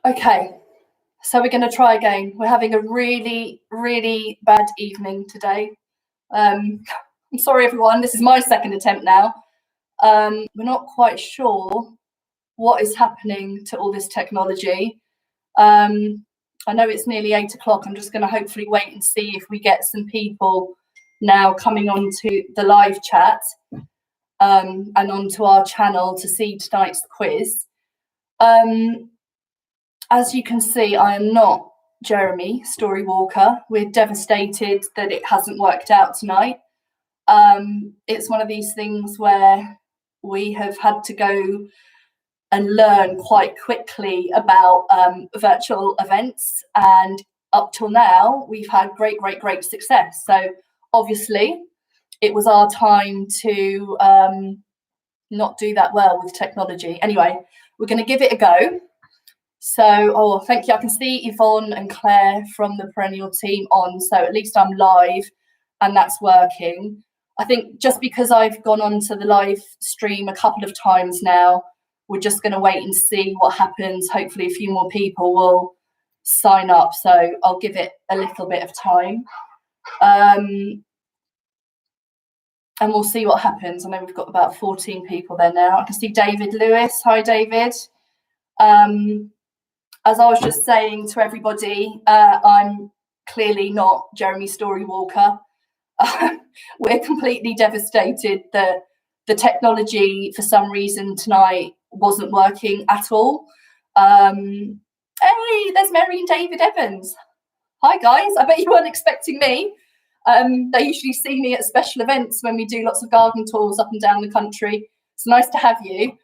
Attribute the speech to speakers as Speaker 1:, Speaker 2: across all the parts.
Speaker 1: Okay, so we're going to try again. We're having a really, really bad evening today. I'm sorry, everyone. This is my second attempt now. We're not quite sure what is happening to all this technology. I know it's nearly 8 o'clock. I'm just going to hopefully wait and see if we get some people now coming onto the live chat and onto our channel to see tonight's quiz. As you can see, I am not Jeremy Storywalker. We're devastated that it hasn't worked out tonight. It's one of these things where we have had to go and learn quite quickly about virtual events, and up till now we've had great success. So obviously it was our time to not do that well with technology. Anyway, we're going to give it a go. So, thank you. I can see Yvonne and Claire from the Perennial team on, so at least I'm live and that's working. I think just because I've gone on to the live stream a couple of times now, we're just going to wait and see what happens. Hopefully a few more people will sign up, so I'll give it a little bit of time. And we'll see what happens. I know we've got about 14 people there now. I can see David Lewis. Hi, David. As I was just saying to everybody, I'm clearly not Jeremy Storywalker. We're completely devastated that the technology, for some reason, tonight wasn't working at all. Hey, there's Mary and David Evans. Hi, guys. I bet you weren't expecting me. They usually see me at special events when we do lots of garden tours up and down the country. It's nice to have you.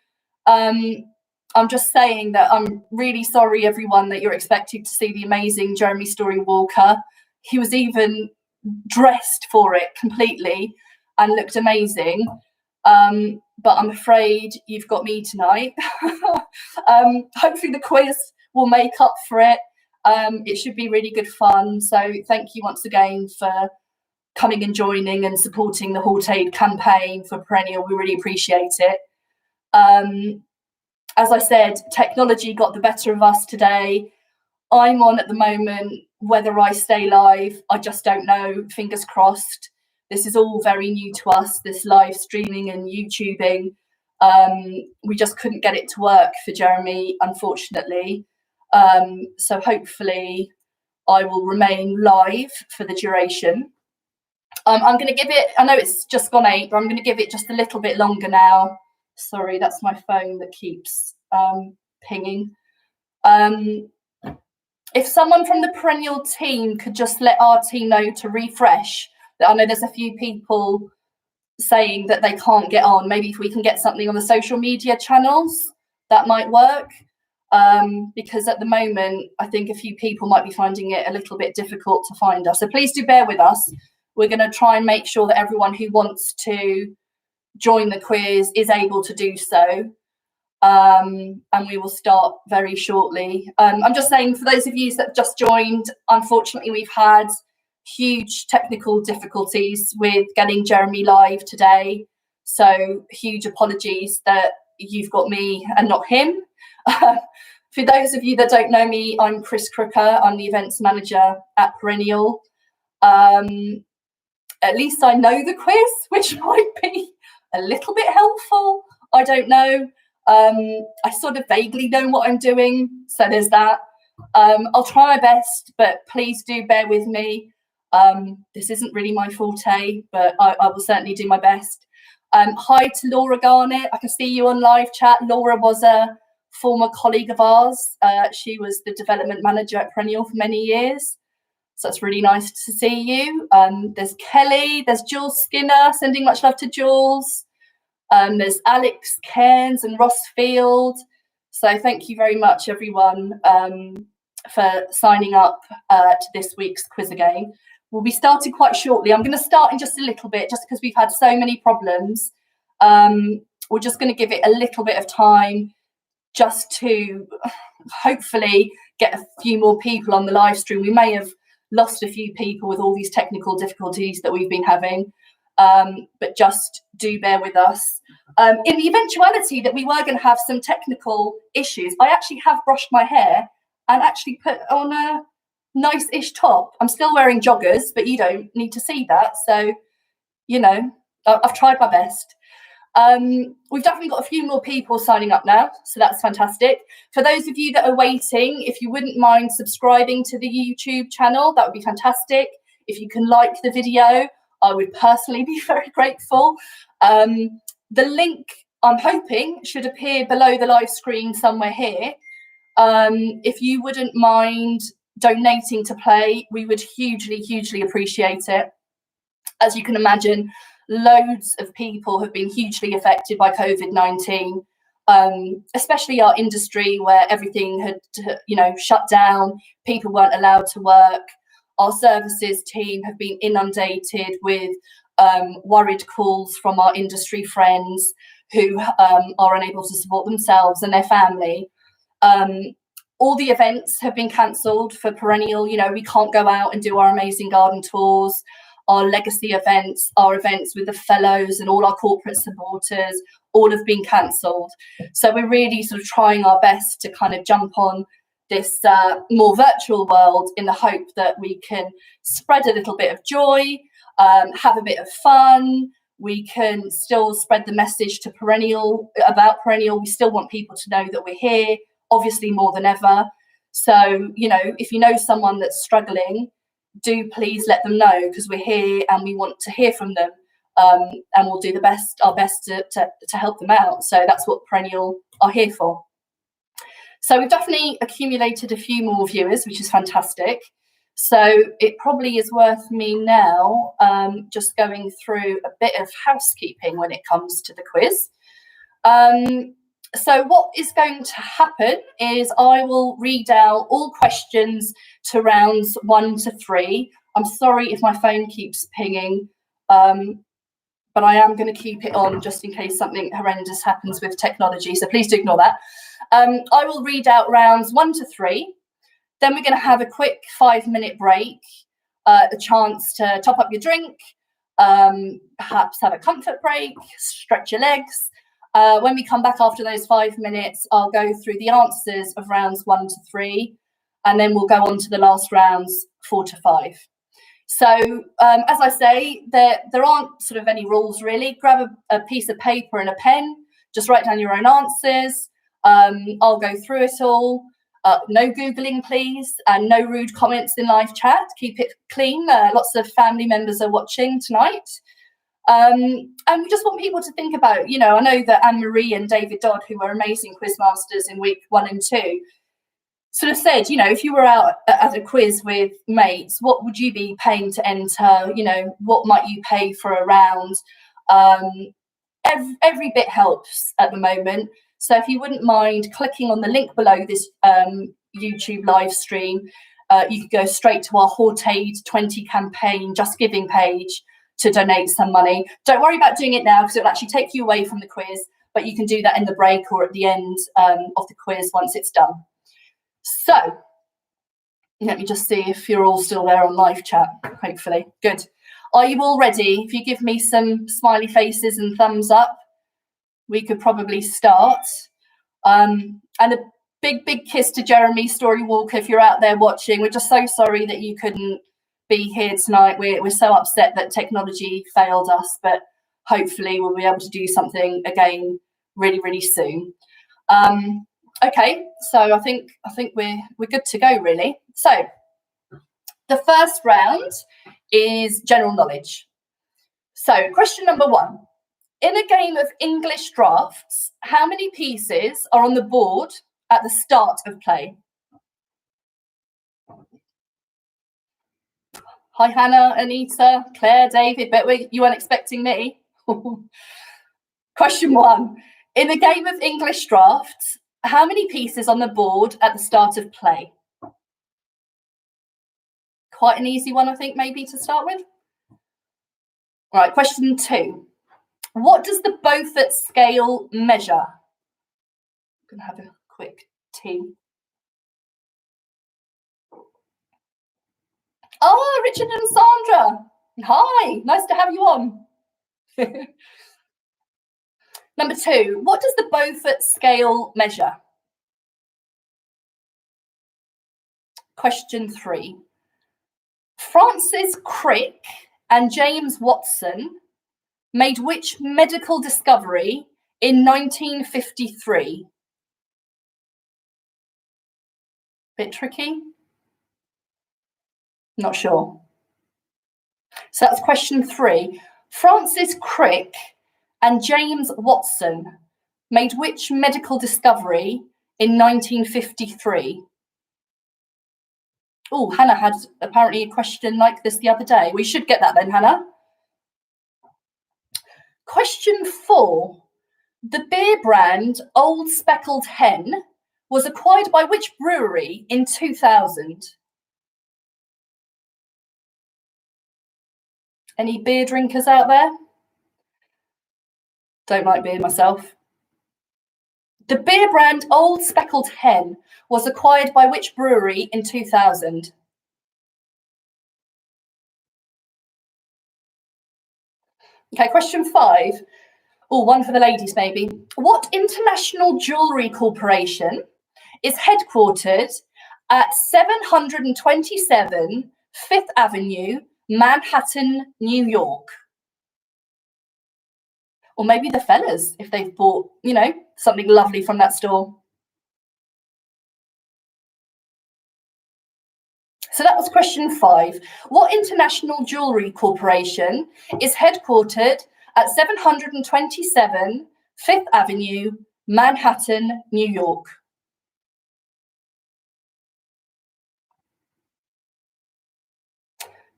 Speaker 1: I'm just saying that I'm really sorry, everyone, that you're expected to see the amazing Jeremy Storywalker. He was even dressed for it completely and looked amazing. But I'm afraid you've got me tonight. Hopefully the quiz will make up for it. It should be really good fun. So thank you once again for coming and joining and supporting the Halt Aid campaign for Perennial. We really appreciate it. As I said, technology got the better of us today. I'm on at the moment. Whether I stay live, I just don't know. Fingers crossed. This is all very new to us, this live streaming and YouTubing. We just couldn't get it to work for Jeremy, unfortunately. So hopefully I will remain live for the duration. I'm going to give it, I know it's just gone 8, but I'm going to give it just a little bit longer now. Sorry, that's my phone that keeps pinging. If someone from the Perennial team could just let our team know to refresh. I know there's a few people saying that they can't get on. Maybe if we can get something on the social media channels, that might work. Because at the moment, I think a few people might be finding it a little bit difficult to find us. So please do bear with us. We're going to try and make sure that everyone who wants to join the quiz is able to do so. And we will start very shortly. I'm just saying, for those of you that just joined, unfortunately, we've had huge technical difficulties with getting Jeremy live today. So huge apologies that you've got me and not him. For those of you that don't know me, I'm Chris Crooker. I'm the events manager at Perennial. At least I know the quiz, which might be a little bit helpful. I don't know. I sort of vaguely know what I'm doing, so there's that. I'll try my best, but please do bear with me. This isn't really my forte, but I will certainly do my best. Hi to Laura Garnett. I can see you on live chat. Laura was a former colleague of ours. She was the development manager at Perennial for many years. So it's really nice to see you. There's Kelly, there's Jules Skinner, sending much love to Jules. There's Alex Cairns and Ross Field. So thank you very much, everyone, for signing up to this week's quiz again. We'll be starting quite shortly. I'm going to start in just a little bit, just because we've had so many problems. We're just going to give it a little bit of time just to hopefully get a few more people on the live stream. We may have lost a few people with all these technical difficulties that we've been having, but just do bear with us. In the eventuality that we were going to have some technical issues, I actually have brushed my hair and actually put on a nice-ish top. I'm still wearing joggers, but you don't need to see that. So, you know, I've tried my best. We've definitely got a few more people signing up now, so that's fantastic. For those of you that are waiting, if you wouldn't mind subscribing to the YouTube channel, that would be fantastic. If you can like the video, I would personally be very grateful. The link, I'm hoping, should appear below the live screen somewhere here. If you wouldn't mind donating to play, we would hugely appreciate it. As you can imagine, loads of people have been hugely affected by COVID-19, especially our industry where everything had, shut down. People weren't allowed to work. Our services team have been inundated with worried calls from our industry friends who are unable to support themselves and their family. All the events have been cancelled for Perennial. You know, we can't go out and do our amazing garden tours. Our legacy events, our events with the fellows and all our corporate supporters, all have been cancelled. So we're really sort of trying our best to kind of jump on this more virtual world in the hope that we can spread a little bit of joy, have a bit of fun. We can still spread the message to Perennial, about Perennial. We still want people to know that we're here, obviously more than ever. So, you know, if you know someone that's struggling, do please let them know, because we're here and we want to hear from them, and we'll do our best to help them out. So that's what Perennial are here for. So we've definitely accumulated a few more viewers, which is fantastic. So it probably is worth me now just going through a bit of housekeeping when it comes to the quiz. So what is going to happen is I will read out all questions to rounds 1 to 3. I'm sorry if my phone keeps pinging, but I am going to keep it on just in case something horrendous happens with technology. So please do ignore that. I will read out rounds 1 to 3. Then we're going to have a quick 5-minute break, a chance to top up your drink, perhaps have a comfort break, stretch your legs. When we come back after those 5 minutes, I'll go through the answers of rounds 1 to 3, and then we'll go on to the last rounds 4 to 5. So, as I say, there aren't sort of any rules really. Grab a piece of paper and a pen, just write down your own answers. I'll go through it all. No Googling, please, and no rude comments in live chat. Keep it clean. Lots of family members are watching tonight. And we just want people to think about, you know, I know that Anne-Marie and David Dodd, who were amazing quiz masters in week 1 and 2, sort of said, you know, if you were out at a quiz with mates, what would you be paying to enter? You know, what might you pay for a round? Every bit helps at the moment. So if you wouldn't mind clicking on the link below this YouTube live stream, you could go straight to our Hortade 20 campaign Just Giving page to donate some money. Don't worry about doing it now, because it'll actually take you away from the quiz, but you can do that in the break or at the end of the quiz once it's done. So let me just see if you're all still there on live chat, hopefully. Good. Are you all ready? If you give me some smiley faces and thumbs up, we could probably start. And a big kiss to Jeremy Story Walker if you're out there watching. We're just so sorry that you couldn't be here tonight. We're so upset that technology failed us, but hopefully we'll be able to do something again really soon. Okay, so I think we're good to go really. So the first round is general knowledge. So question number 1. In a game of English drafts, how many pieces are on the board at the start of play? Hi, Hannah, Anita, Claire, David, but you weren't expecting me. Question 1. In a game of English drafts, how many pieces on the board at the start of play? Quite an easy one, I think, maybe to start with. All right, question 2. What does the Beaufort scale measure? I'm going to have a quick tea. Oh, Richard and Sandra. Hi, nice to have you on. Number 2, what does the Beaufort scale measure? Question 3. Francis Crick and James Watson made which medical discovery in 1953? Bit tricky? Not sure. So that's question 3. Francis Crick and James Watson made which medical discovery in 1953? Oh, Hannah had apparently a question like this the other day. We should get that then, Hannah. Question 4. The beer brand Old Speckled Hen was acquired by which brewery in 2000? Any beer drinkers out there? Don't like beer myself. The beer brand Old Speckled Hen was acquired by which brewery in 2000? Okay, question 5. Oh, one for the ladies maybe. What international jewellery corporation is headquartered at 727 Fifth Avenue, Manhattan, New York? Or maybe the fellas, if they've bought, something lovely from that store. So that was question 5. What international jewellery corporation is headquartered at 727 Fifth Avenue, Manhattan, New York?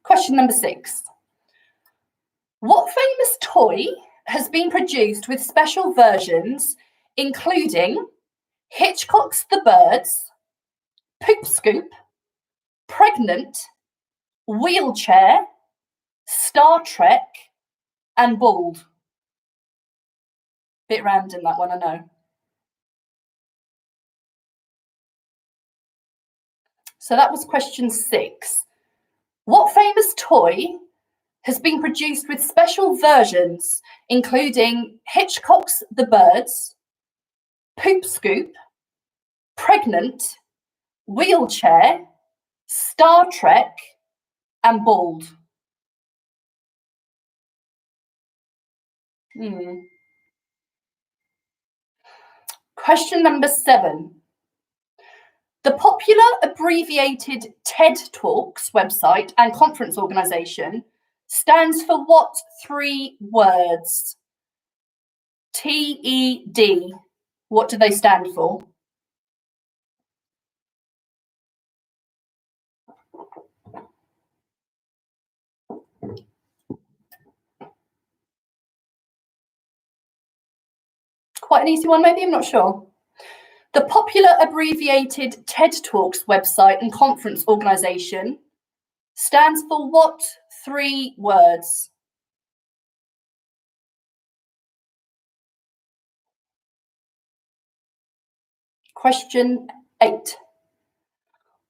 Speaker 1: Question number 6. What famous toy has been produced with special versions, including Hitchcock's The Birds, Poop Scoop, Pregnant, Wheelchair, Star Trek, and Bald? Bit random, that one, I know. So that was question 6. What famous toy has been produced with special versions, including Hitchcock's The Birds, Poop Scoop, Pregnant, Wheelchair, Star Trek, and Bald? Question number 7. The popular abbreviated TED Talks website and conference organisation stands for what 3 words? TED. What do they stand for? Quite an easy one, maybe, I'm not sure. The popular abbreviated TED Talks website and conference organisation stands for what 3 words? Question 8.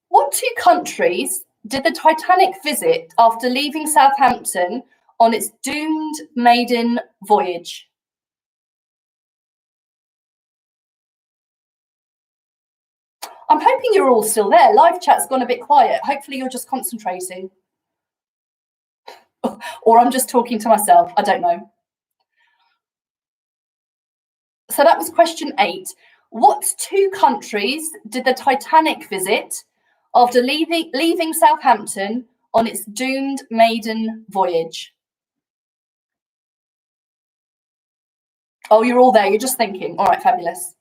Speaker 1: What 2 countries did the Titanic visit after leaving Southampton on its doomed maiden voyage? I'm hoping you're all still there. Live chat's gone a bit quiet. Hopefully you're just concentrating. Or I'm just talking to myself. I don't know. So that was question 8. What 2 countries did the Titanic visit after leaving Southampton on its doomed maiden voyage? Oh, you're all there. You're just thinking. All right, fabulous.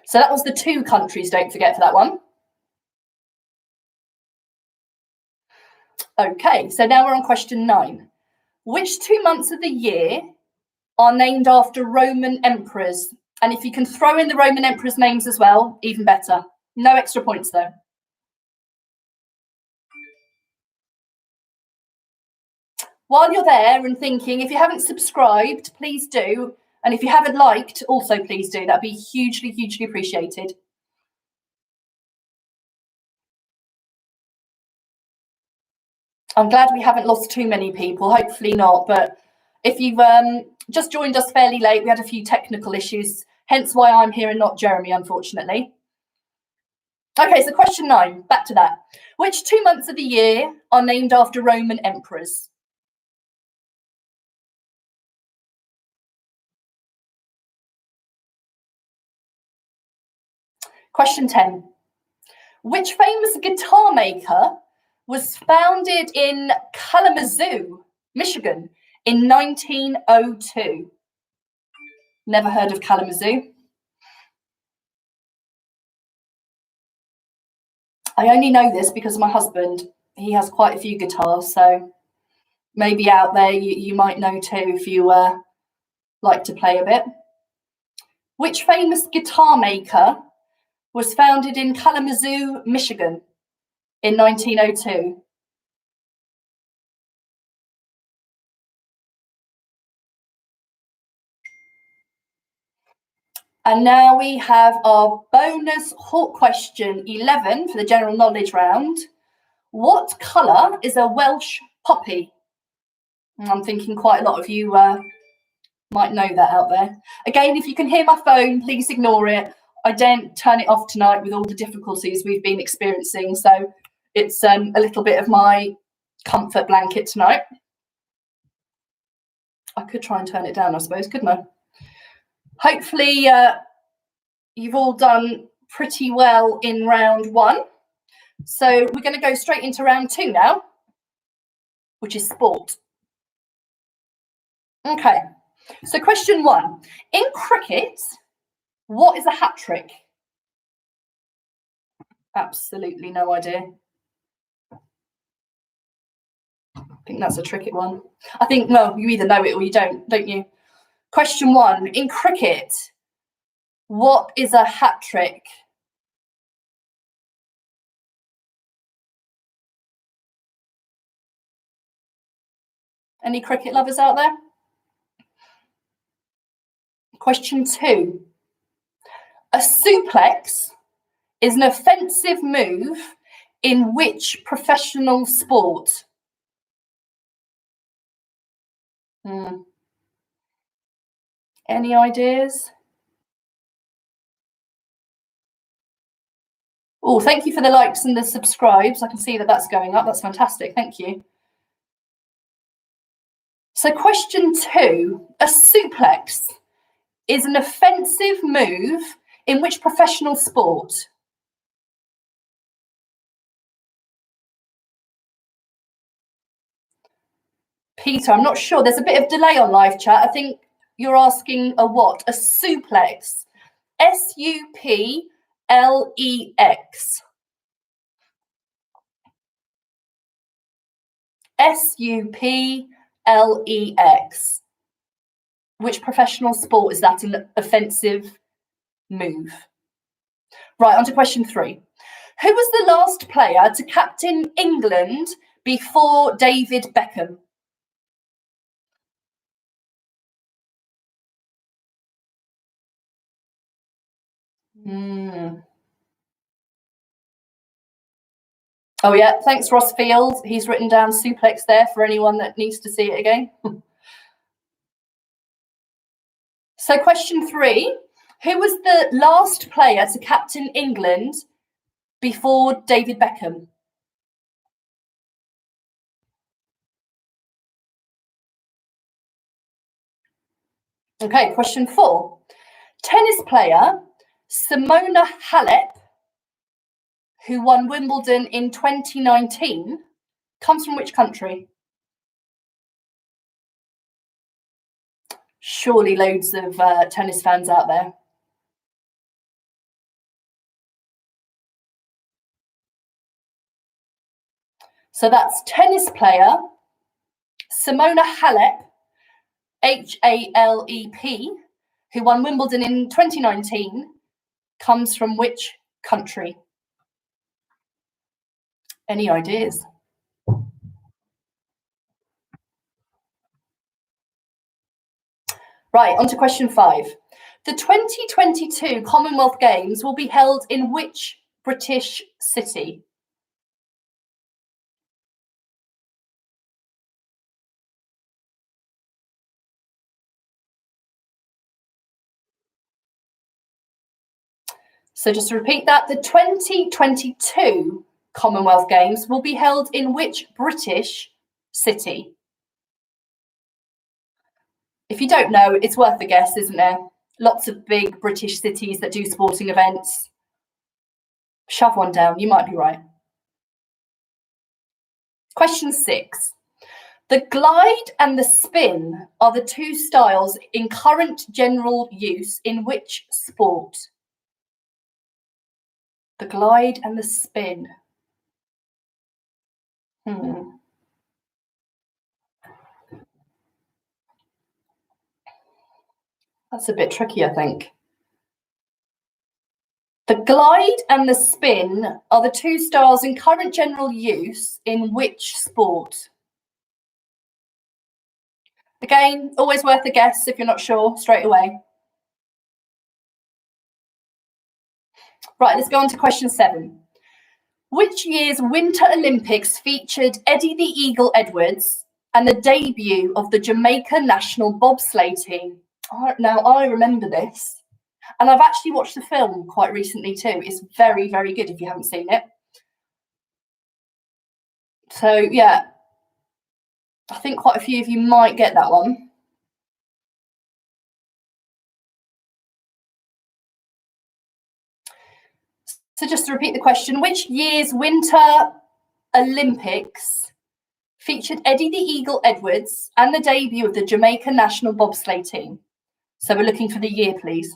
Speaker 1: So that was the 2 countries, don't forget, for that one. Okay, so now we're on question 9. Which 2 months of the year are named after Roman emperors? And if you can throw in the Roman emperors' names as well, even better. No extra points, though. While you're there and thinking, if you haven't subscribed, please do. And if you haven't liked, also please do. That'd be hugely, hugely appreciated. I'm glad we haven't lost too many people, hopefully not. But if you've just joined us fairly late, we had a few technical issues Hence why I'm here and not Jeremy, unfortunately. Okay, so question 9, back to that. Which 2 months of the year are named after Roman emperors? Question 10. Which famous guitar maker was founded in Kalamazoo, Michigan, in 1902? Never heard of Kalamazoo. I only know this because my husband, he has quite a few guitars, so maybe out there you might know too if you like to play a bit. Which famous guitar maker was founded in Kalamazoo, Michigan in 1902? And now we have our bonus hawk question 11 for the general knowledge round. What colour is a Welsh poppy? I'm thinking quite a lot of you might know that out there. Again, if you can hear my phone, please ignore it. I don't turn it off tonight with all the difficulties we've been experiencing, so it's a little bit of my comfort blanket tonight. I could try and turn it down, I suppose, couldn't I? Hopefully you've all done pretty well in round 1. So we're going to go straight into round 2 now, which is sport. Okay, so question 1. In cricket, what is a hat trick? Absolutely no idea. I think that's a tricky one. I think, well, you either know it or you don't you? Question 1. In cricket, what is a hat trick? Any cricket lovers out there? Question 2. A suplex is an offensive move in which professional sport? Any ideas? Oh, thank you for the likes and the subscribes. I can see that that's going up. That's fantastic. Thank you. So question 2, a suplex is an offensive move in which professional sport? Peter, I'm not sure. There's a bit of delay on live chat. I think you're asking a what? A suplex. S-U-P-L-E-X. S-U-P-L-E-X. Which professional sport is that an offensive move? Right, on to question 3. Who was the last player to captain England before David Beckham? Oh yeah, thanks Ross Field. He's written down suplex there for anyone that needs to see it again. So question 3, who was the last player to captain England before David Beckham? Okay, question 4. Tennis player Simona Halep, who won Wimbledon in 2019, comes from which country? Surely loads of tennis fans out there. So that's tennis player Simona Halep, H-A-L-E-P, who won Wimbledon in 2019, comes from which country? Any ideas? Right, on to question 5. The 2022 Commonwealth Games will be held in which British city? So just to repeat that, the 2022 Commonwealth Games will be held in which British city? If you don't know, it's worth a guess, isn't there? Lots of big British cities that do sporting events. Shove one down, you might be right. Question 6. The glide and the spin are the two styles in current general use in which sport? The glide and the spin. That's a bit tricky, I think. The glide and the spin are the two styles in current general use in which sport? Again, always worth a guess if you're not sure straight away. Right, let's go on to question 7. Which year's Winter Olympics featured Eddie the Eagle Edwards and the debut of the Jamaica national bobsleigh team? Now, I remember this, and I've actually watched the film quite recently too. It's very, very good if you haven't seen it. So, yeah, I think quite a few of you might get that one. So just to repeat the question, which year's Winter Olympics featured Eddie the Eagle Edwards and the debut of the Jamaica national bobsleigh team? So we're looking for the year, please.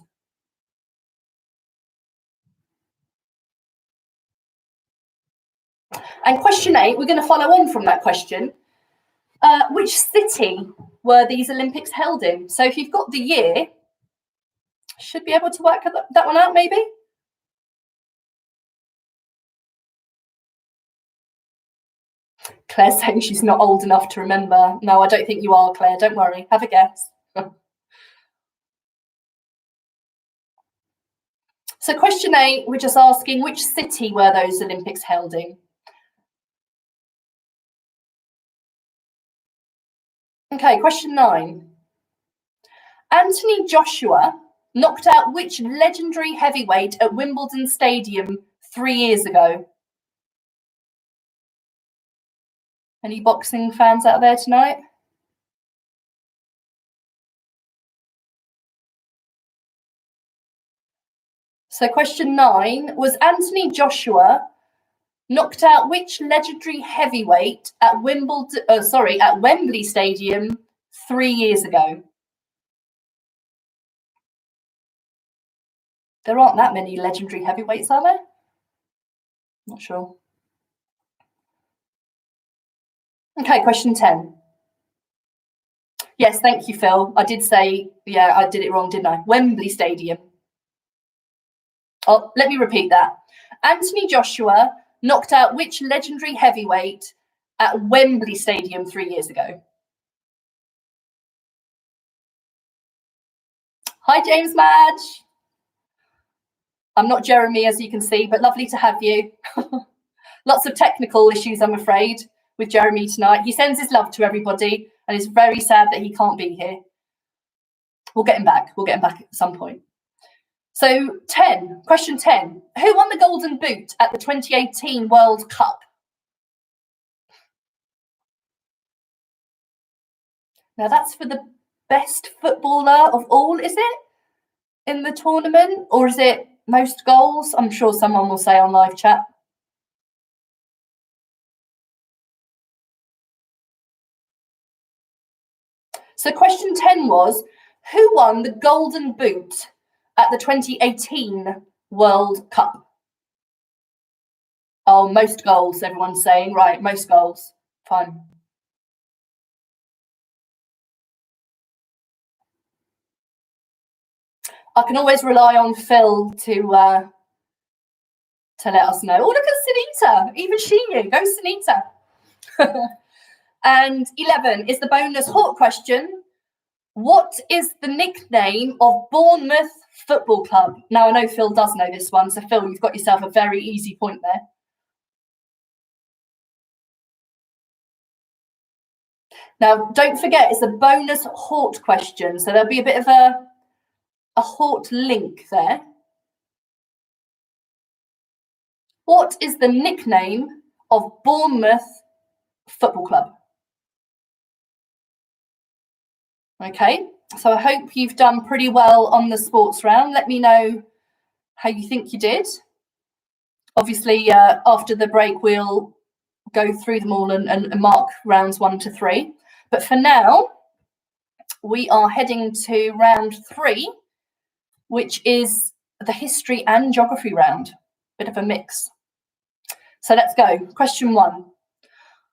Speaker 1: And question 8, we're going to follow on from that question. Which city were these Olympics held in? So if you've got the year, should be able to work that one out, maybe? Claire's saying she's not old enough to remember. No, I don't think you are, Claire. Don't worry. Have a guess. So question 8, we're just asking which city were those Olympics held in? Okay, question 9. Anthony Joshua knocked out which legendary heavyweight at Wimbledon Stadium 3 years ago? Any boxing fans out there tonight? So question 9, was Anthony Joshua knocked out which legendary heavyweight at Wembley Stadium 3 years ago? There aren't that many legendary heavyweights, are there? Not sure. Okay, question 10. Yes, thank you, Phil. I did say, yeah, I did it wrong, didn't I? Wembley Stadium. Oh, let me repeat that. Anthony Joshua knocked out which legendary heavyweight at Wembley Stadium 3 years ago? Hi, James Madge. I'm not Jeremy, as you can see, but lovely to have you. Lots of technical issues, I'm afraid, with Jeremy tonight. He sends his love to everybody and is very sad that he can't be here. We'll get him back. We'll get him back at some point. So 10, question 10. Who won the Golden Boot at the 2018 World Cup? Now that's for the best footballer of all, is it? In the tournament? Or is it most goals? I'm sure someone will say on live chat. So question 10 was, who won the Golden Boot at the 2018 World Cup? Oh, most goals, everyone's saying. Right, most goals. Fine. I can always rely on Phil to let us know. Oh, look at Sunita. Even she knew. Go, Sunita. And 11 is the bonus hot question. What is the nickname of Bournemouth Football Club? Now, I know Phil does know this one, so Phil, you've got yourself a very easy point there. Now, don't forget, it's a bonus hot question, so there'll be a bit of a hot link there. What is the nickname of Bournemouth Football Club? Okay, so I hope you've done pretty well on the sports round. Let me know how you think you did. Obviously, after the break, we'll go through them all and mark rounds 1 to 3. But for now, we are heading to round 3, which is the history and geography round. Bit of a mix. So let's go. Question 1.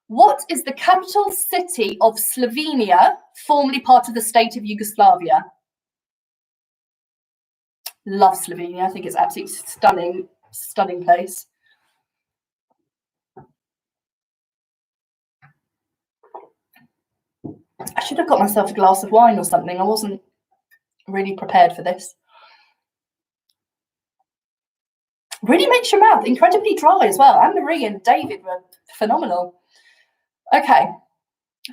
Speaker 1: What is the capital city of Slovenia, formerly part of the state of Yugoslavia? Love Slovenia. I think it's absolutely stunning place. I should have got myself a glass of wine or something. I wasn't really prepared for this. Really makes your mouth incredibly dry as well. Anne-Marie and David were phenomenal. Okay,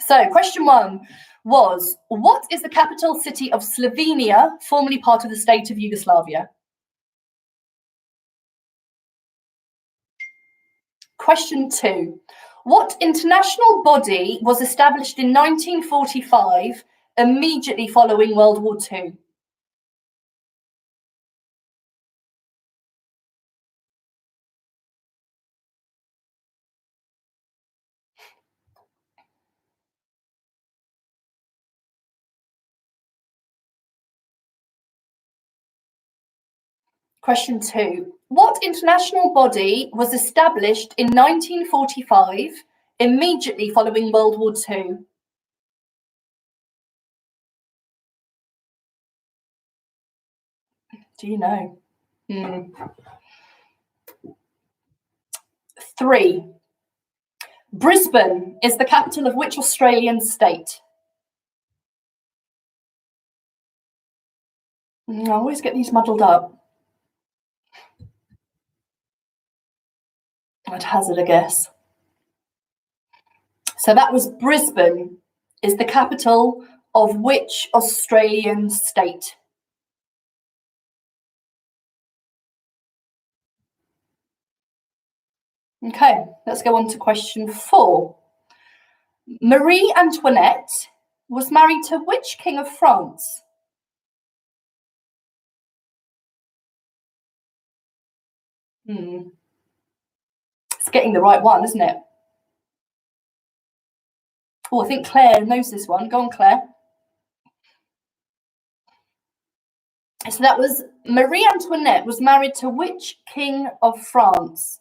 Speaker 1: so question 1 was, what is the capital city of Slovenia, formerly part of the state of Yugoslavia? Question 2, what international body was established in 1945, immediately following World War II? Question 2. What international body was established in 1945, immediately following World War II? Do you know? 3. Brisbane is the capital of which Australian state? I always get these muddled up. I'd hazard a guess. So that was Brisbane is the capital of which Australian state? Okay, let's go on to question 4. Marie Antoinette was married to which king of France? It's getting the right one, isn't it? Oh, I think Claire knows this one. Go on, Claire. So that was Marie Antoinette was married to which king of France?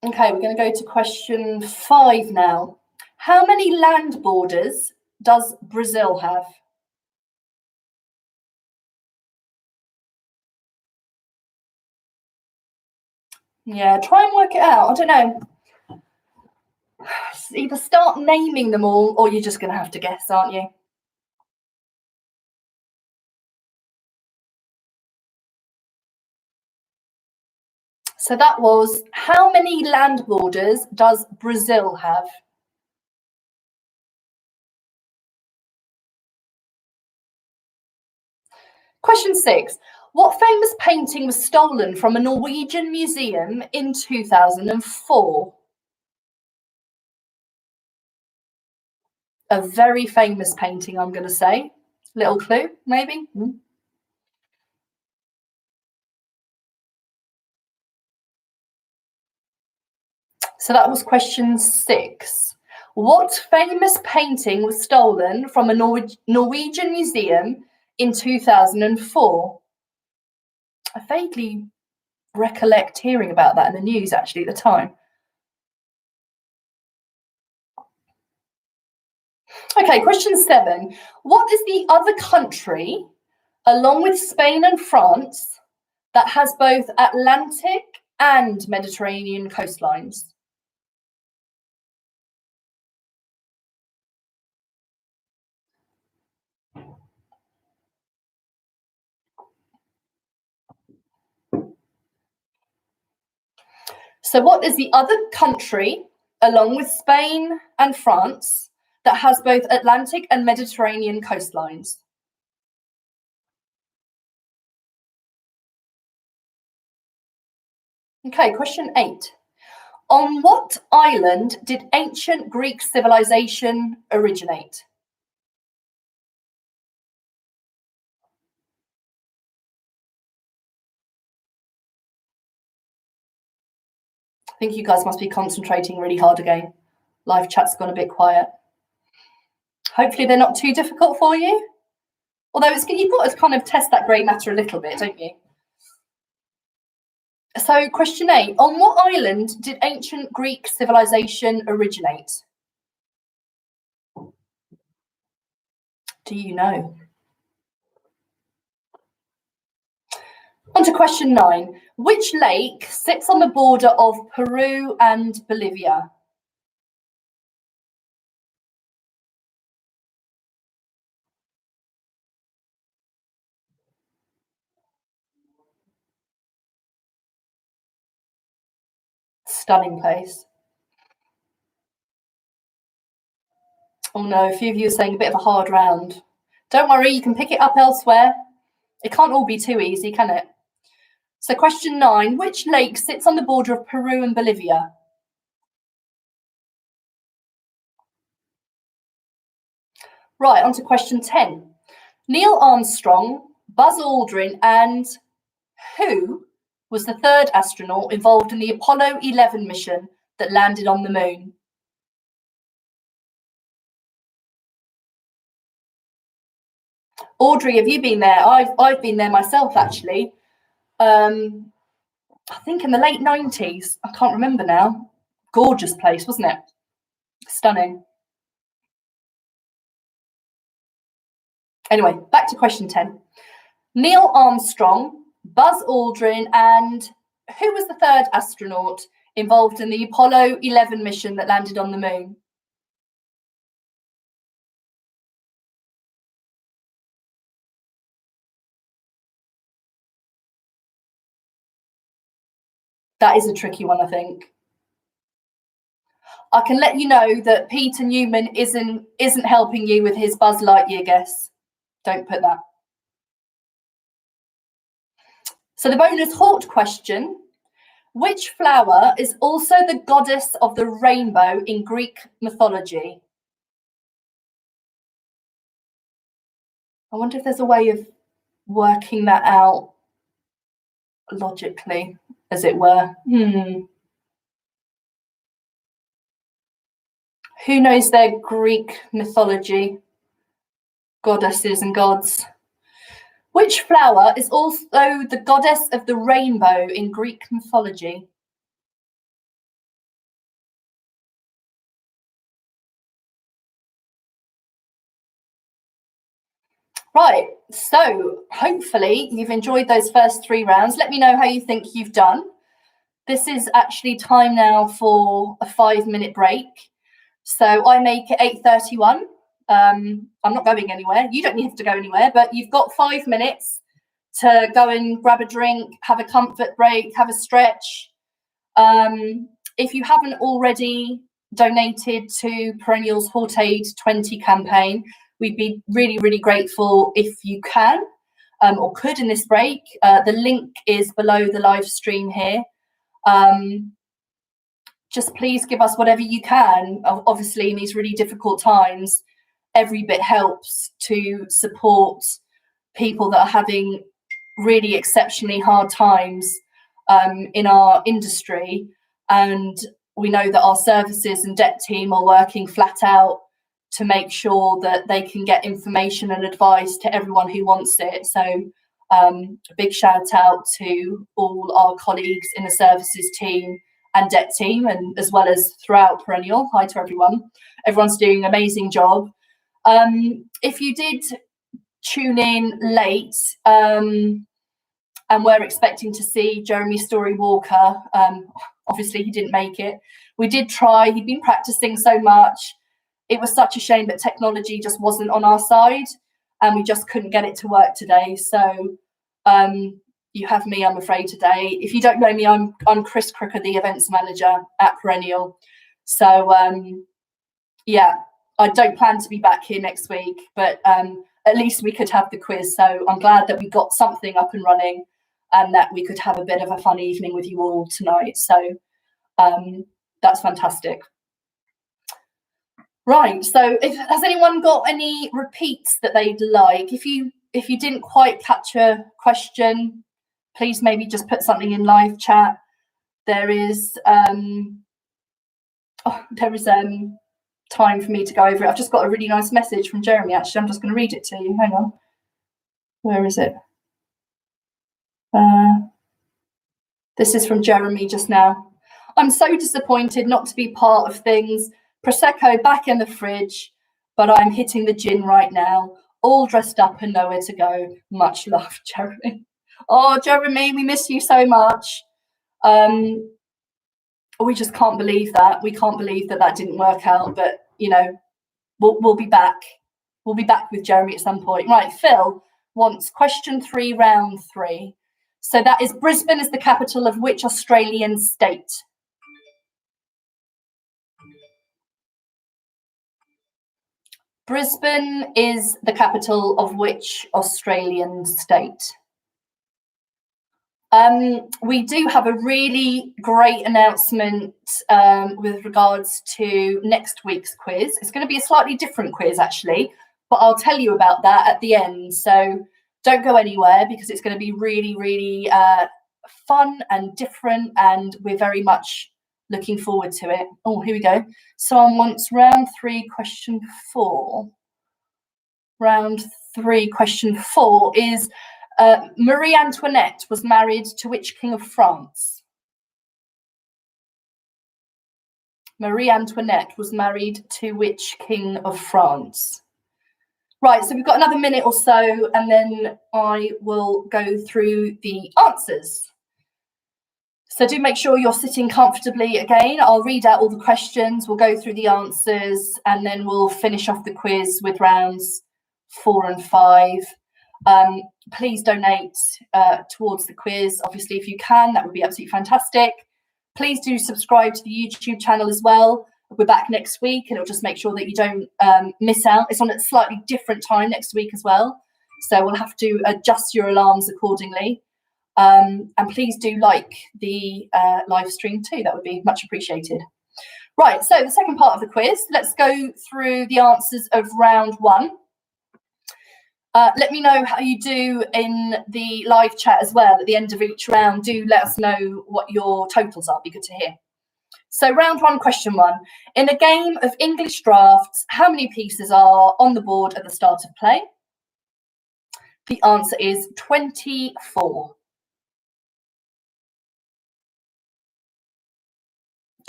Speaker 1: Okay, we're going to go to question 5 now. How many land borders does Brazil have? Yeah, try and work it out. I don't know. Either start naming them all or you're just going to have to guess, aren't you? So that was, how many land borders does Brazil have? Question 6. What famous painting was stolen from a Norwegian museum in 2004? A very famous painting, I'm going to say. Little clue, maybe? So that was question 6. What famous painting was stolen from a Norwegian museum in 2004? I vaguely recollect hearing about that in the news actually at the time. Okay, question 7. What is the other country, along with Spain and France, that has both Atlantic and Mediterranean coastlines? So what is the other country, along with Spain and France, that has both Atlantic and Mediterranean coastlines? Okay, question 8. On what island did ancient Greek civilization originate? I think you guys must be concentrating really hard again. Live chat's gone a bit quiet. Hopefully they're not too difficult for you. Although you've got to kind of test that grey matter a little bit, don't you? So question 8, on what island did ancient Greek civilization originate? Do you know? On to question 9. Which lake sits on the border of Peru and Bolivia? Stunning place. Oh no, a few of you are saying a bit of a hard round. Don't worry, you can pick it up elsewhere. It can't all be too easy, can it? So question 9, which lake sits on the border of Peru and Bolivia? Right, on to question 10. Neil Armstrong, Buzz Aldrin, and who was the third astronaut involved in the Apollo 11 mission that landed on the moon? Audrey, have you been there? I've been there myself, actually. I think in the late 90s. I can't remember now. Gorgeous place, wasn't it? Stunning. Anyway, back to question 10. Neil Armstrong, Buzz Aldrin, and who was the third astronaut involved in the Apollo 11 mission that landed on the moon? That is a tricky one, I think. I can let you know that Peter Newman isn't helping you with his Buzz Lightyear guess. Don't put that. So the bonus Hort question. Which flower is also the goddess of the rainbow in Greek mythology? I wonder if there's a way of working that out logically, as it were. Who knows their Greek mythology? Goddesses and gods. Which flower is also the goddess of the rainbow in Greek mythology? Right, so hopefully you've enjoyed those first 3 rounds. Let me know how you think you've done. This is actually time now for a 5-minute break. So I make it 8:31. I'm not going anywhere. You don't have to go anywhere, but you've got 5 minutes to go and grab a drink, have a comfort break, have a stretch. If you haven't already donated to Perennial's Hort Aid 20 campaign, we'd be really, really grateful if you can or could in this break. The link is below the live stream here. Just please give us whatever you can. Obviously, in these really difficult times, every bit helps to support people that are having really exceptionally hard times in our industry. And we know that our services and debt team are working flat out to make sure that they can get information and advice to everyone who wants it. So a big shout out to all our colleagues in the services team and debt team, and as well as throughout Perennial. Hi to everyone. Everyone's doing an amazing job. If you did tune in late, and we're expecting to see Jeremy Story Walker, obviously he didn't make it. We did try, he'd been practicing so much. It was such a shame that technology just wasn't on our side and we just couldn't get it to work today. So you have me, I'm afraid, today. If you don't know me, I'm Chris Crooker, the events manager at Perennial. So yeah, I don't plan to be back here next week, but at least we could have the quiz. So I'm glad that we got something up and running and that we could have a bit of a fun evening with you all tonight. So that's fantastic. Right, so has anyone got any repeats that they'd like? If you didn't quite catch a question, please maybe just put something in live chat. There is time for me to go over it. I've just got a really nice message from Jeremy, actually. I'm just going to read it to you. Hang on. Where is it? This is from Jeremy just now. I'm so disappointed not to be part of things. Prosecco back in the fridge, but I'm hitting the gin right now, all dressed up and nowhere to go. Much love, Jeremy. Oh, Jeremy, we miss you so much. We just can't believe that. We can't believe that didn't work out, but you know, we'll be back. We'll be back with Jeremy at some point. Right, Phil wants question 3, round 3. So that is, Brisbane is the capital of which Australian state? Brisbane is the capital of which Australian state? We do have a really great announcement with regards to next week's quiz. It's going to be a slightly different quiz, actually, but I'll tell you about that at the end. So don't go anywhere, because it's going to be really, really fun and different, and we're very much looking forward to it. Oh, here we go. Someone wants round 3, question 4. Round 3, question 4 is Marie Antoinette was married to which king of France? Marie Antoinette was married to which king of France? Right, so we've got another minute or so, and then I will go through the answers. So do make sure you're sitting comfortably again. I'll read out all the questions, we'll go through the answers, and then we'll finish off the quiz with rounds 4 and 5. Please donate towards the quiz, obviously, if you can. That would be absolutely fantastic. Please do subscribe to the YouTube channel as well. We're back next week, and it'll just make sure that you don't miss out. It's on a slightly different time next week as well, so we'll have to adjust your alarms accordingly. And please do like the live stream too. That would be much appreciated. Right, so the second part of the quiz, let's go through the answers of round 1. Let me know how you do in the live chat as well. At the end of each round, do let us know what your totals are. Be good to hear. So round 1, question 1. In a game of English drafts, how many pieces are on the board at the start of play? The answer is 24.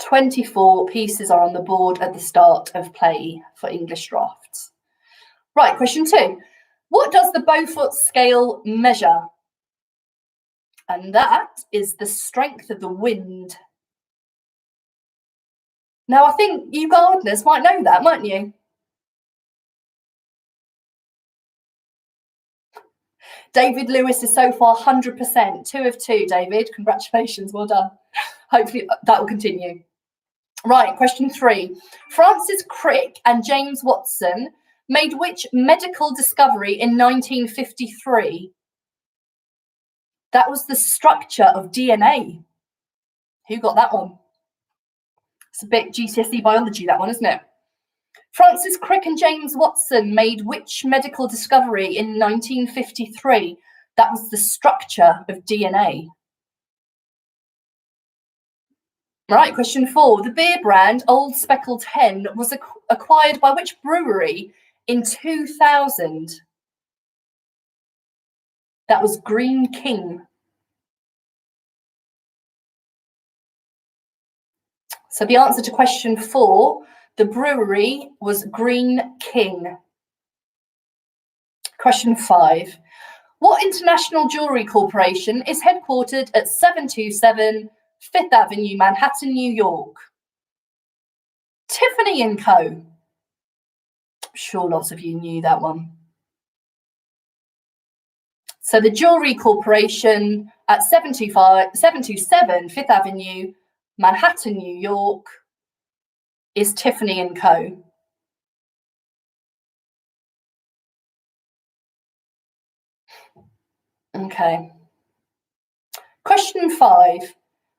Speaker 1: 24 pieces are on the board at the start of play for English drafts. Right, question 2. What does the Beaufort scale measure? And that is the strength of the wind. Now, I think you gardeners might know that, mightn't you? David Lewis is so far 100%. 2 of 2, David. Congratulations, well done. Hopefully that will continue. Right, question 3. Francis Crick and James Watson made which medical discovery in 1953? That was the structure of DNA. Who got that one? It's a bit GCSE biology, that one, isn't it? Francis Crick and James Watson made which medical discovery in 1953? That was the structure of DNA. Right, question 4. The beer brand Old Speckled Hen was acquired by which brewery in 2000? That was Green King. So the answer to question 4, the brewery was Green King. Question 5. What international jewellery corporation is headquartered at 727 5th Avenue, Manhattan, New York? Tiffany & Co. I'm sure lots of you knew that one. So the jewellery corporation at 727 5th Avenue, Manhattan, New York, is Tiffany & Co. Okay. Question 5.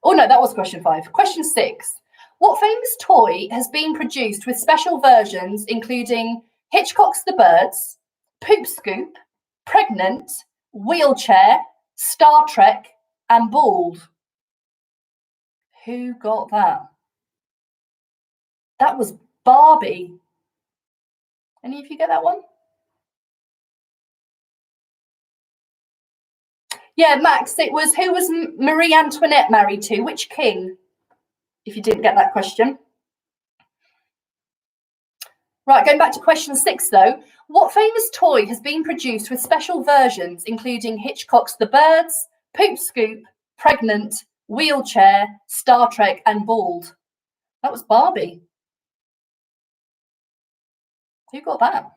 Speaker 1: Oh, no, that was question 5. Question 6. What famous toy has been produced with special versions, including Hitchcock's The Birds, Poop Scoop, Pregnant, Wheelchair, Star Trek, and Bald? Who got that? That was Barbie. Any of you get that one? Yeah, Max, it was who was Marie Antoinette married to? Which king? If you didn't get that question. Right, going back to question 6 though. What famous toy has been produced with special versions, including Hitchcock's The Birds, Poop Scoop, Pregnant, Wheelchair, Star Trek, and Bald? That was Barbie. Who got that?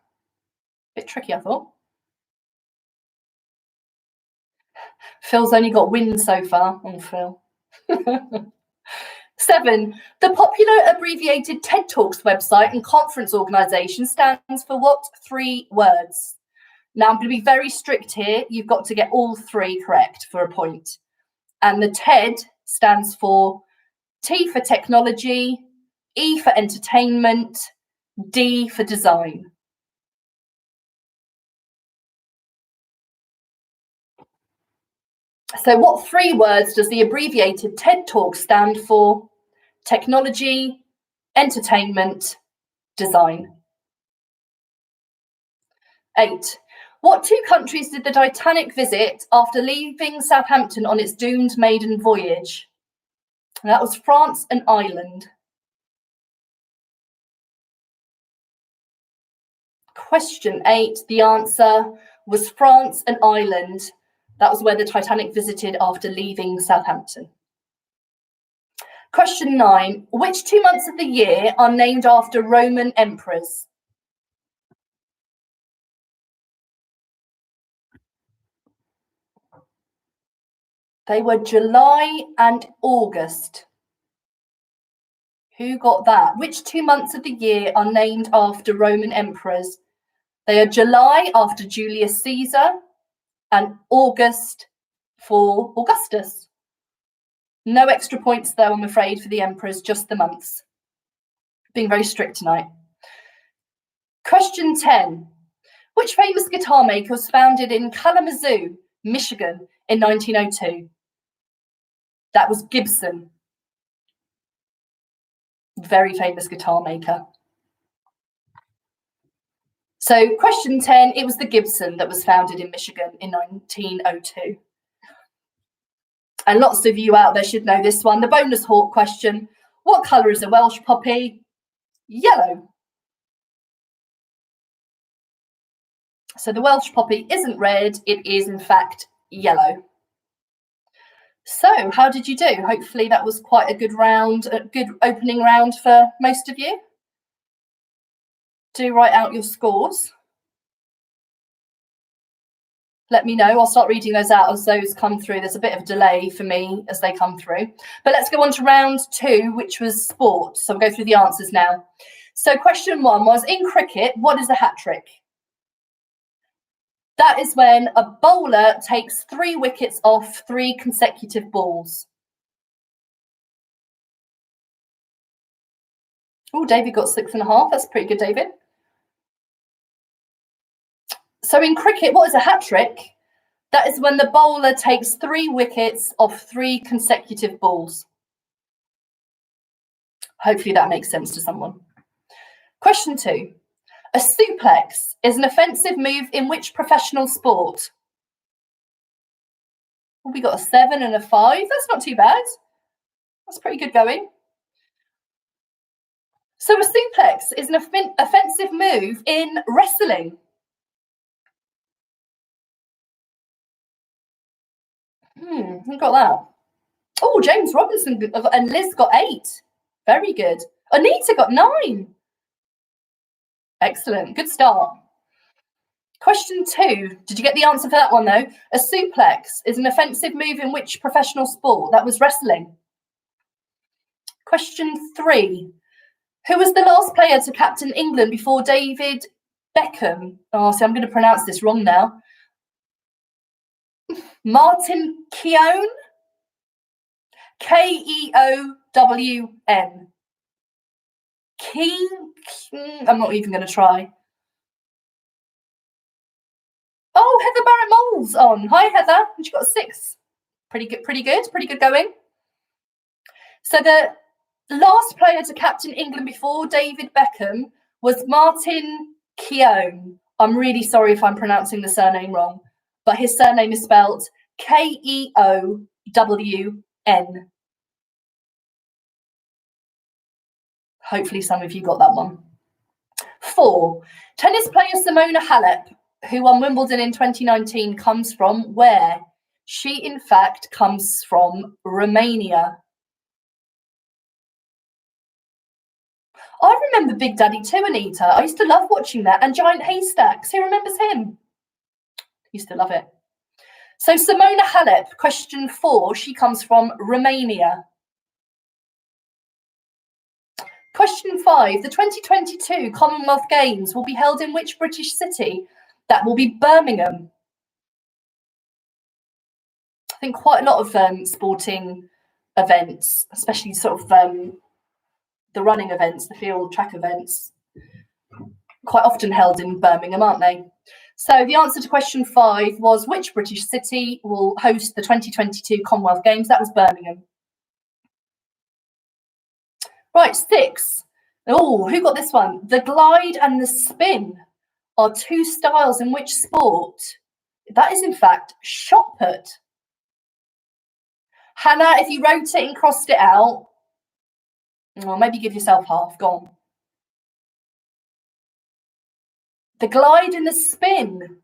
Speaker 1: Bit tricky, I thought. Phil's only got wins so far. Oh, Phil. 7. The popular abbreviated TED Talks website and conference organisation stands for what 3 words? Now, I'm going to be very strict here. You've got to get all 3 correct for a point. And the TED stands for T for technology, E for entertainment, D for design. So what 3 words does the abbreviated TED Talk stand for? Technology, entertainment, design. 8. What 2 countries did the Titanic visit after leaving Southampton on its doomed maiden voyage? And that was France and Ireland. Question 8, the answer was France and Ireland. That was where the Titanic visited after leaving Southampton. Question 9, which 2 months of the year are named after Roman emperors? They were July and August. Who got that? Which 2 months of the year are named after Roman emperors? They are July after Julius Caesar and August for Augustus. No extra points though, I'm afraid, for the emperors, just the months. Being very strict tonight. Question 10. Which famous guitar maker was founded in Kalamazoo, Michigan in 1902? That was Gibson. Very famous guitar maker. So question 10, it was the Gibson that was founded in Michigan in 1902. And lots of you out there should know this one. The bonus hawk question. What colour is a Welsh poppy? Yellow. So the Welsh poppy isn't red, it is in fact yellow. So how did you do? Hopefully that was quite a good round, a good opening round for most of you. Do write out your scores. Let me know. I'll start reading those out as those come through. There's a bit of a delay for me as they come through. But let's go on to round 2, which was sport. So we'll go through the answers now. So question 1 was, in cricket, what is a hat trick? That is when a bowler takes 3 wickets off 3 consecutive balls. Oh, David got 6.5. That's pretty good, David. So in cricket, what is a hat trick? That is when the bowler takes 3 wickets off 3 consecutive balls. Hopefully that makes sense to someone. Question 2. A suplex is an offensive move in which professional sport? Well, we got a 7 and a 5. That's not too bad. That's pretty good going. So a suplex is an offensive move in wrestling. Who got that? Oh, James Robinson and Liz got 8. Very good. Anita got 9. Excellent. Good start. Question 2. Did you get the answer for that one, though? A suplex is an offensive move in which professional sport? That was wrestling. Question 3. Who was the last player to captain England before David Beckham? Oh, see, I'm going to pronounce this wrong now. Martin Keown. Keown. I'm not even going to try. Oh, Heather Barrett-Moll's on. Hi, Heather. And she got a 6. Pretty good going. So the last player to captain England before David Beckham was Martin Keown. I'm really sorry if I'm pronouncing the surname wrong, but his surname is spelled Keown. Hopefully some of you got that one. 4. Tennis player Simona Halep, who won Wimbledon in 2019, comes from where? She, in fact, comes from Romania. I remember Big Daddy 2, Anita. I used to love watching that. And Giant Haystacks. Who remembers him? Used to love it. So Simona Halep, question 4. She comes from Romania. Question 5. The 2022 Commonwealth Games will be held in which British city? That will be Birmingham. I think quite a lot of sporting events, especially sort of the running events, the field track events, quite often held in Birmingham, aren't they? So the answer to question 5 was which British city will host the 2022 Commonwealth Games? That was Birmingham. Right, 6. Oh, who got this one? The glide and the spin are 2 styles in which sport? That is, in fact, shot put. Hannah, if you wrote it and crossed it out, well, maybe give yourself half. Go on. The glide and the spin,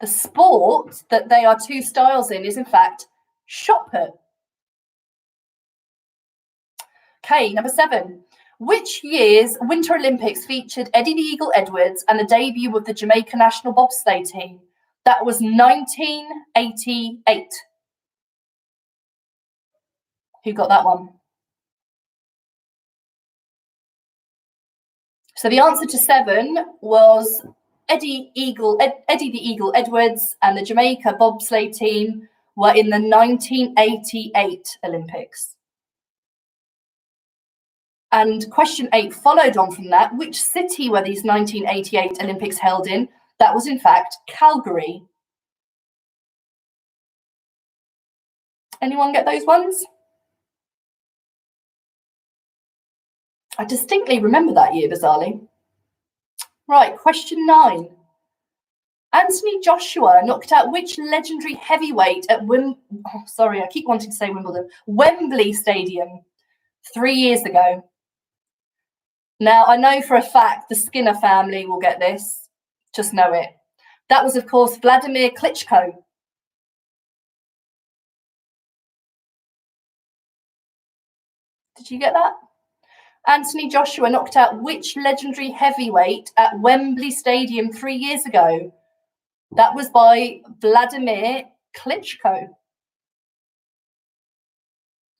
Speaker 1: the sport that they are 2 styles in, is, in fact, shot put. Okay, number 7. Which year's Winter Olympics featured Eddie the Eagle Edwards and the debut of the Jamaica national bobsleigh team? That was 1988. Who got that one? So the answer to 7 was Eddie the Eagle Edwards and the Jamaica bobsleigh team were in the 1988 Olympics. And question 8 followed on from that. Which city were these 1988 Olympics held in? That was, in fact, Calgary. Anyone get those ones? I distinctly remember that year, bizarrely. Right, question 9. Anthony Joshua knocked out which legendary heavyweight at Wembley Stadium 3 years ago? Now, I know for a fact the Skinner family will get this. Just know it. That was, of course, Vladimir Klitschko. Did you get that? Anthony Joshua knocked out which legendary heavyweight at Wembley Stadium 3 years ago? That was by Vladimir Klitschko.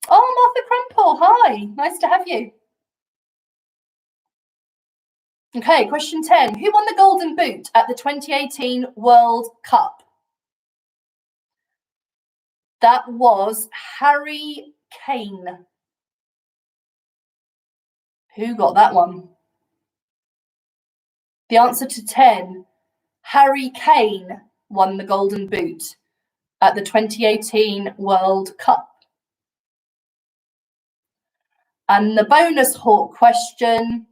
Speaker 1: Oh, Martha Crumple, hi. Nice to have you. Okay, question 10. Who won the Golden Boot at the 2018 World Cup? That was Harry Kane. Who got that one? The answer to 10. Harry Kane won the Golden Boot at the 2018 World Cup. And the bonus Hawk question,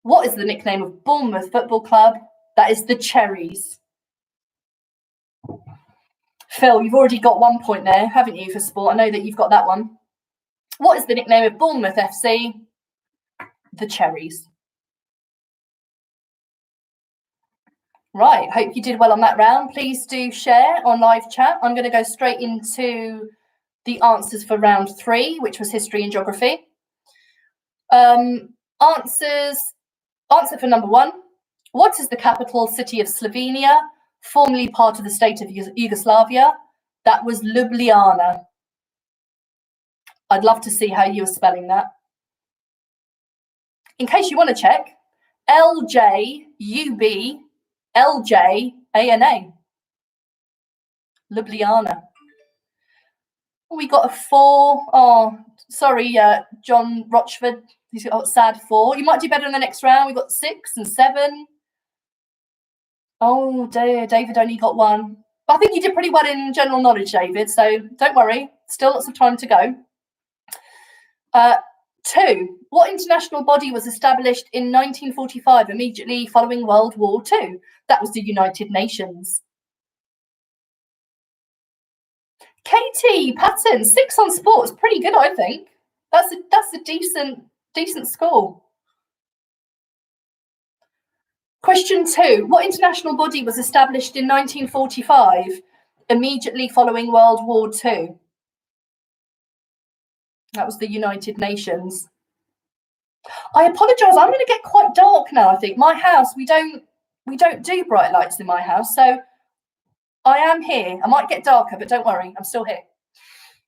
Speaker 1: what is the nickname of Bournemouth Football Club? That is the Cherries. Phil, you've already got 1 point there, haven't you, for sport? I know that you've got that one. What is the nickname of Bournemouth FC? The Cherries. Right, hope you did well on that round. Please do share on live chat. I'm going to go straight into the answers for round 3, which was history and geography. Answer for number 1. What is the capital city of Slovenia, formerly part of the state of Yugoslavia? That was Ljubljana. I'd love to see how you were spelling that. In case you want to check, Ljubljana. Ljubljana. We got a 4. Oh, sorry, John Rochford. He's got a sad 4. You might do better in the next round. We got 6 and 7. Oh dear, David only got 1. But I think you did pretty well in general knowledge, David, so don't worry. Still lots of time to go. 2. What international body was established in 1945, immediately following World War II? That was the United Nations. Katie Patton, 6 on sports, pretty good, I think. That's a decent score. Question 2. What international body was established in 1945, immediately following World War II? That was the United Nations. I apologise, I'm going to get quite dark now, I think. My house, we don't do bright lights in my house, so I am here. I might get darker, but don't worry, I'm still here.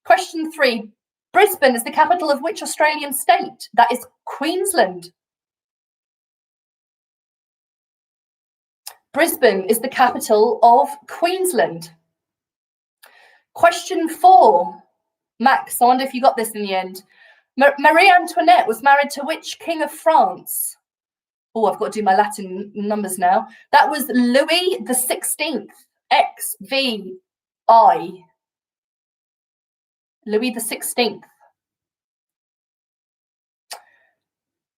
Speaker 1: Question 3. Brisbane is the capital of which Australian state? That is Queensland. Brisbane is the capital of Queensland. Question 4. Max, I wonder if you got this in the end. Marie Antoinette was married to which king of France? Oh, I've got to do my Latin numbers now. That was Louis the 16th. XVI. Louis the 16th.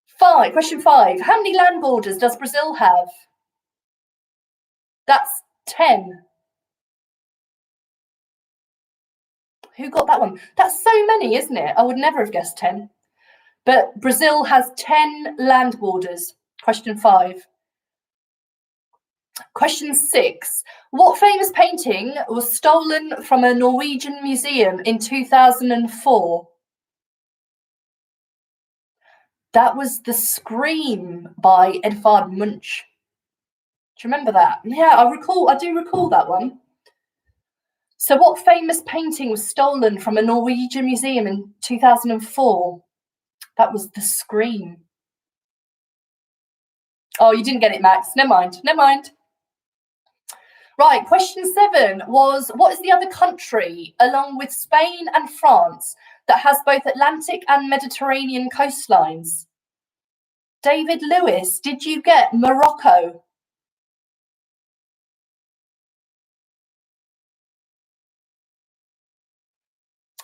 Speaker 1: 5. Question 5. How many land borders does Brazil have? That's 10. Who got that one? That's so many, isn't it? I would never have guessed 10. But Brazil has 10 land borders. Question 5. Question 6. What famous painting was stolen from a Norwegian museum in 2004? That was The Scream by Edvard Munch. Do you remember that? Yeah, I do recall that one. So what famous painting was stolen from a Norwegian museum in 2004? That was The Scream. Oh, you didn't get it, Max. Never mind. Right, question 7 was, what is the other country, along with Spain and France, that has both Atlantic and Mediterranean coastlines? David Lewis, did you get Morocco?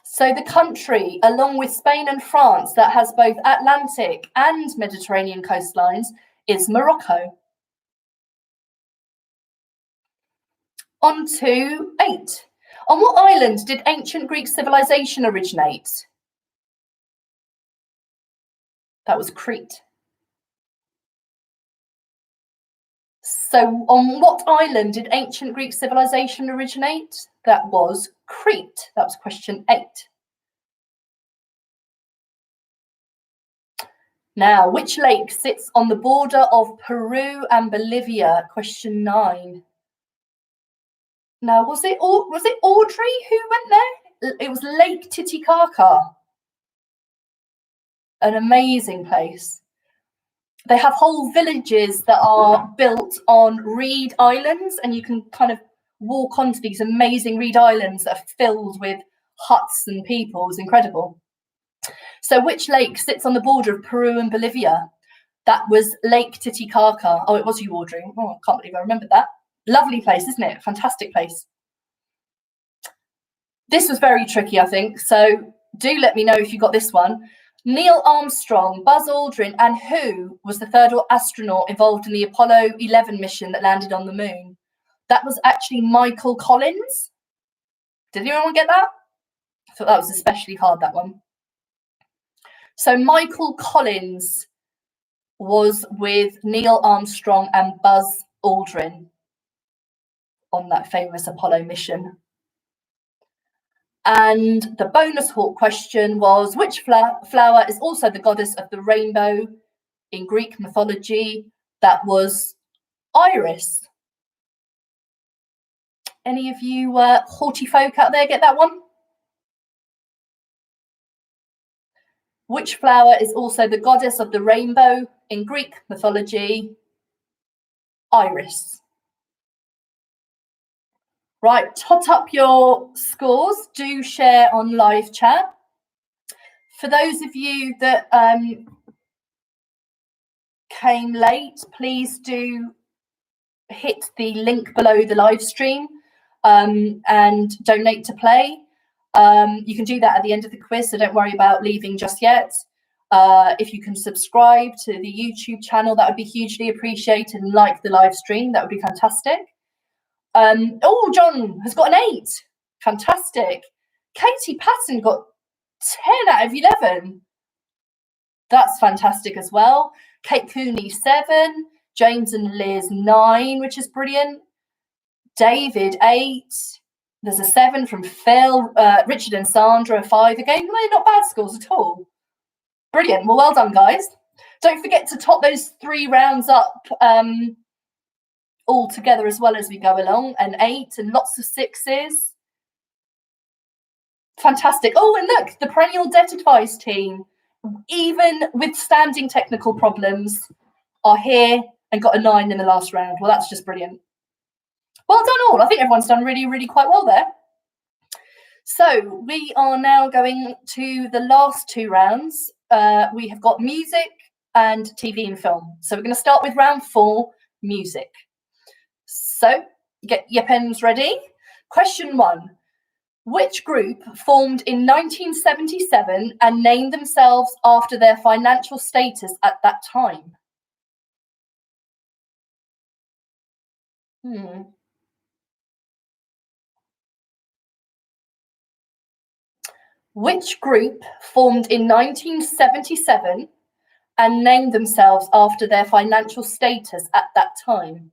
Speaker 1: So the country, along with Spain and France, that has both Atlantic and Mediterranean coastlines is Morocco. On to 8. On what island did ancient Greek civilization originate? That was Crete. So on what island did ancient Greek civilization originate? That was Crete. That was question 8. Now, which lake sits on the border of Peru and Bolivia? Question 9. Now, was it Audrey who went there? It was Lake Titicaca. An amazing place. They have whole villages that are built on reed islands, and you can kind of walk onto these amazing reed islands that are filled with huts and people. It's incredible. So which lake sits on the border of Peru and Bolivia? That was Lake Titicaca. Oh, it was you, Audrey. Oh, I can't believe I remembered that. Lovely place, isn't it? Fantastic place. This was very tricky, I think, so do let me know if you got this one. Neil Armstrong, Buzz Aldrin, and who was the third astronaut involved in the Apollo 11 mission that landed on the moon? That was actually Michael Collins. Did anyone get that? I thought that was especially hard, that one. So Michael Collins was with Neil Armstrong and Buzz Aldrin on that famous Apollo mission. And the bonus hawk question was, which flower is also the goddess of the rainbow in Greek mythology? That was Iris. Any of you haughty folk out there get that one? Which flower is also the goddess of the rainbow in Greek mythology? Iris. Right, tot up your scores. Do share on live chat. For those of you that came late, please do hit the link below the live stream and donate to play. You can do that at the end of the quiz, so don't worry about leaving just yet. If you can subscribe to the YouTube channel, that would be hugely appreciated, and like the live stream, that would be fantastic. Oh, John has got an 8. Fantastic. Katie Patton got 10 out of 11. That's fantastic as well. Kate Cooney 7. James and Liz 9, which is brilliant. David 8. There's a 7 from Phil. Richard and Sandra 5 again. They're not bad scores at all. Brilliant. Well done, guys. Don't forget to top those 3 rounds up all together as well as we go along. An 8 and lots of 6s. Fantastic. Oh, and look, the Perennial Debt Advice team, even withstanding technical problems, are here and got a 9 in the last round. Well, that's just brilliant. Well done all. I think everyone's done really, really quite well there. So we are now going to the last 2 rounds. We have got music and TV and film. So we're going to start with round 4, music. So get your pens ready. Question 1. Which group formed in 1977 and named themselves after their financial status at that time? Which group formed in 1977 and named themselves after their financial status at that time?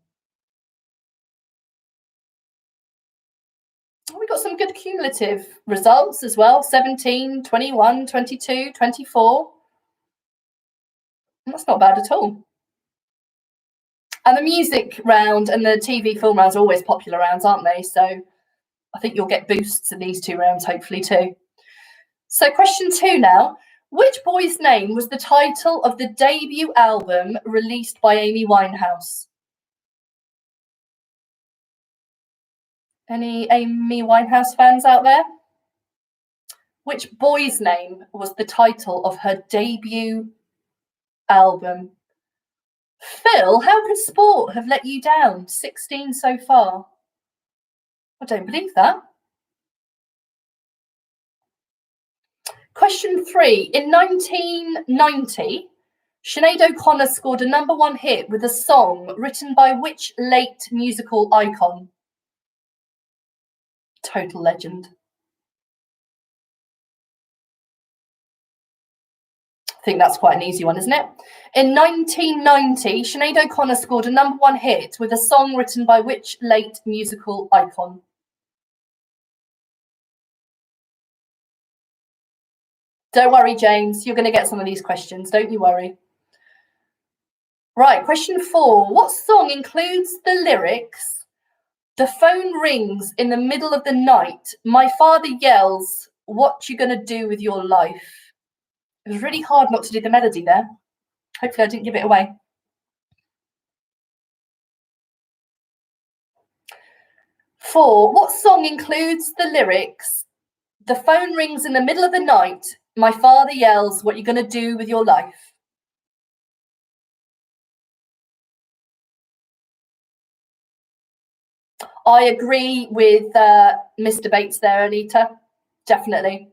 Speaker 1: We got some good cumulative results as well. 17, 21, 22, 24. That's not bad at all. And the music round and the TV film rounds are always popular rounds, aren't they? So I think you'll get boosts in these 2 rounds, hopefully, too. So question 2 now. Which boy's name was the title of the debut album released by Amy Winehouse? Any Amy Winehouse fans out there? Which boy's name was the title of her debut album? Phil, how could sport have let you down? 16 so far. I don't believe that. Question 3. In 1990, Sinead O'Connor scored a #1 hit with a song written by which late musical icon? Total legend. I think that's quite an easy one, isn't it? In 1990, Sinead O'Connor scored a #1 hit with a song written by which late musical icon? Don't worry, James. You're going to get some of these questions. Don't you worry. Right, question 4. What song includes the lyrics, "The phone rings in the middle of the night. My father yells, what you going to do with your life?" It was really hard not to do the melody there. Hopefully I didn't give it away. 4. What song includes the lyrics, "The phone rings in the middle of the night. My father yells, what you going to do with your life?" I agree with Mr. Bates there, Anita. Definitely.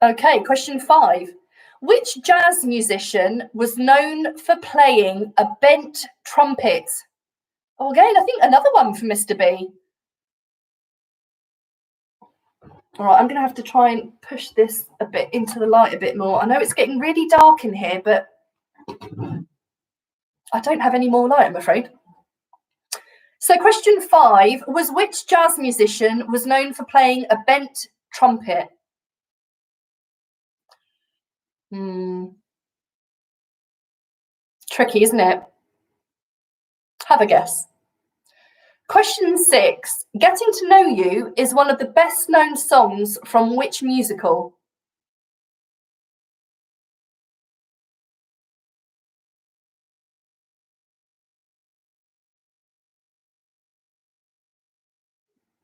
Speaker 1: Okay, question 5. Which jazz musician was known for playing a bent trumpet? Oh, again, I think another one for Mr. B. All right, I'm going to have to try and push this a bit into the light a bit more. I know it's getting really dark in here, but I don't have any more light, I'm afraid. So question 5 was which jazz musician was known for playing a bent trumpet? Tricky, isn't it? Have a guess. Question 6. Getting to Know You is one of the best known songs from which musical?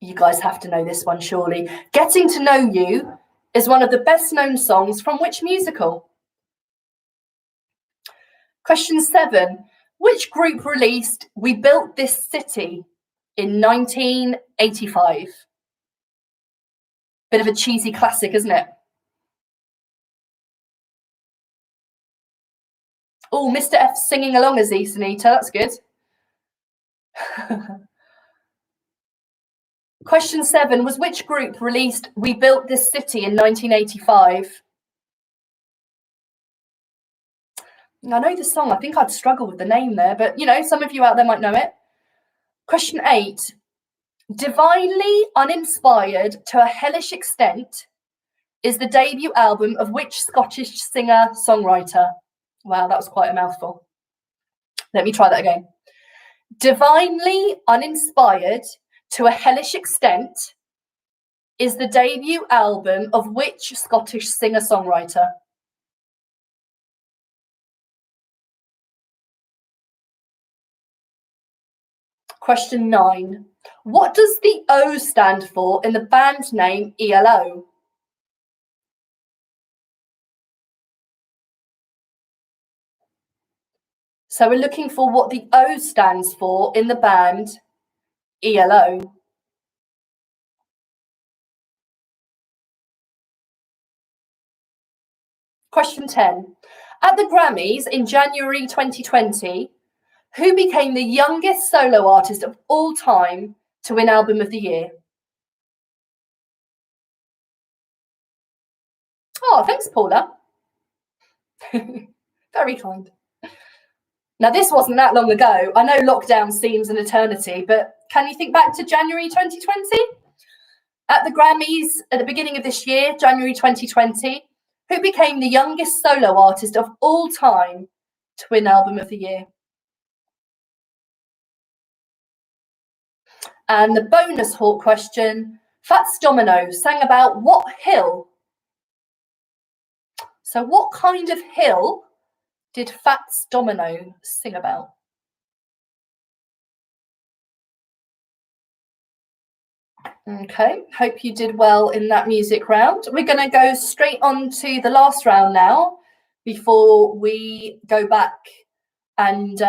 Speaker 1: You guys have to know this one, surely. Getting to Know You is one of the best known songs from which musical? Question 7. Which group released We Built This City in 1985? Bit of a cheesy classic, isn't it? Oh, Mr. F singing along as Sunita, that's good. Question 7 was which group released We Built This City in 1985? I know the song. I think I'd struggle with the name there, but some of you out there might know it. Question 8. Divinely Uninspired to a Hellish Extent is the debut album of which Scottish singer-songwriter? Wow, that was quite a mouthful. Let me try that again. Divinely Uninspired to a Hellish Extent is the debut album of which Scottish singer-songwriter? Question 9. What does the O stand for in the band name ELO? So we're looking for what the O stands for in the band ELO. Question 10. At the Grammys in January 2020, who became the youngest solo artist of all time to win Album of the Year? Oh, thanks, Paula. Very kind. Now, this wasn't that long ago. I know lockdown seems an eternity, but can you think back to January 2020? At the Grammys at the beginning of this year, January 2020, who became the youngest solo artist of all time to win Album of the Year? And the bonus Hawk question, Fats Domino sang about what hill? So what kind of hill did Fats Domino sing about? Okay, hope you did well in that music round. We're going to go straight on to the last round now before we go back and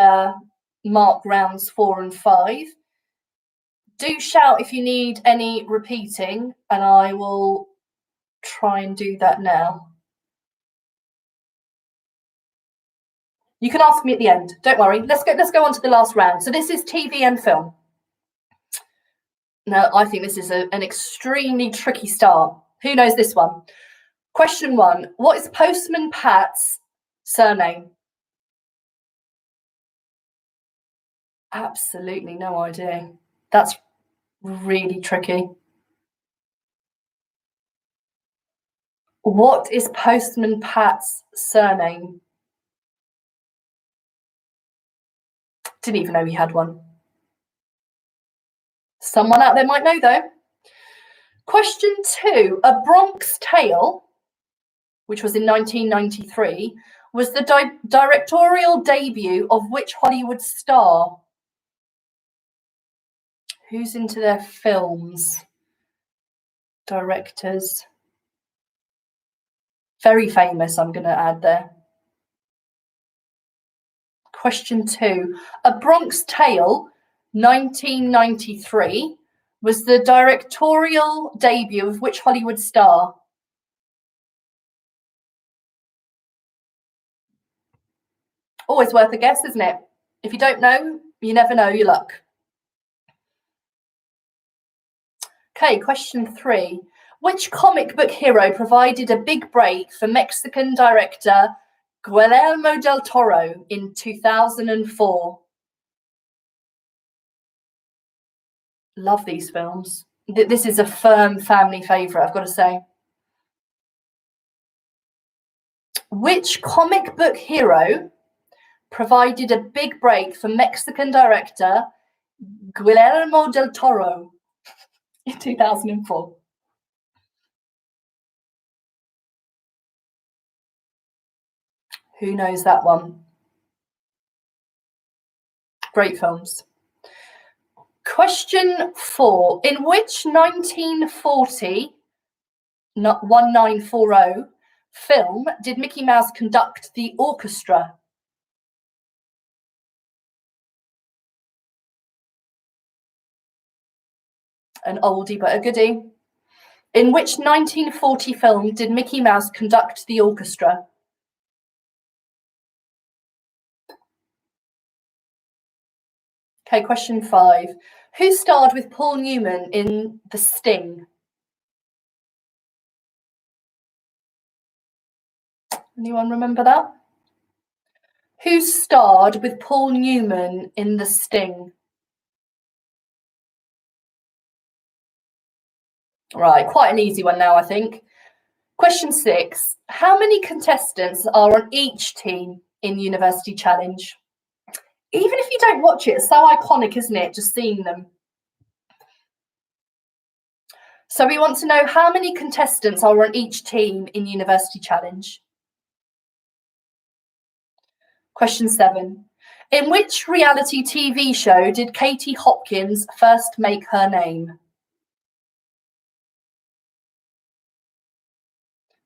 Speaker 1: mark rounds 4 and 5. Do shout if you need any repeating, and I will try and do that now. You can ask me at the end. Don't worry. Let's go on to the last round. So this is TV and film. Now, I think this is an extremely tricky start. Who knows this one? Question 1. What is Postman Pat's surname? Absolutely no idea. That's really tricky. What is Postman Pat's surname? Didn't even know he had one. Someone out there might know, though. Question 2. A Bronx Tale, which was in 1993, was the directorial debut of which Hollywood star? Who's into their films? Directors. Very famous, I'm going to add there. Question 2. A Bronx Tale, 1993, was the directorial debut of which Hollywood star? Always worth a guess, isn't it? If you don't know, you never know your luck. Okay, question 3. Which comic book hero provided a big break for Mexican director Guillermo del Toro in 2004? Love these films. This is a firm family favourite, I've got to say. Which comic book hero provided a big break for Mexican director Guillermo del Toro in 2004? Who knows that one? Great films. Question 4. In which 1940, not 1940, film did Mickey Mouse conduct the orchestra? An oldie but a goodie. In which 1940 film did Mickey Mouse conduct the orchestra? Okay, question 5. Who starred with Paul Newman in The Sting? Anyone remember that? Who starred with Paul Newman in The Sting? Right, quite an easy one now, I think. Question 6. How many contestants are on each team in University Challenge? Even if you don't watch it, it's so iconic, isn't it? Just seeing them. So we want to know how many contestants are on each team in University Challenge. Question 7. In which reality TV show did Katie Hopkins first make her name?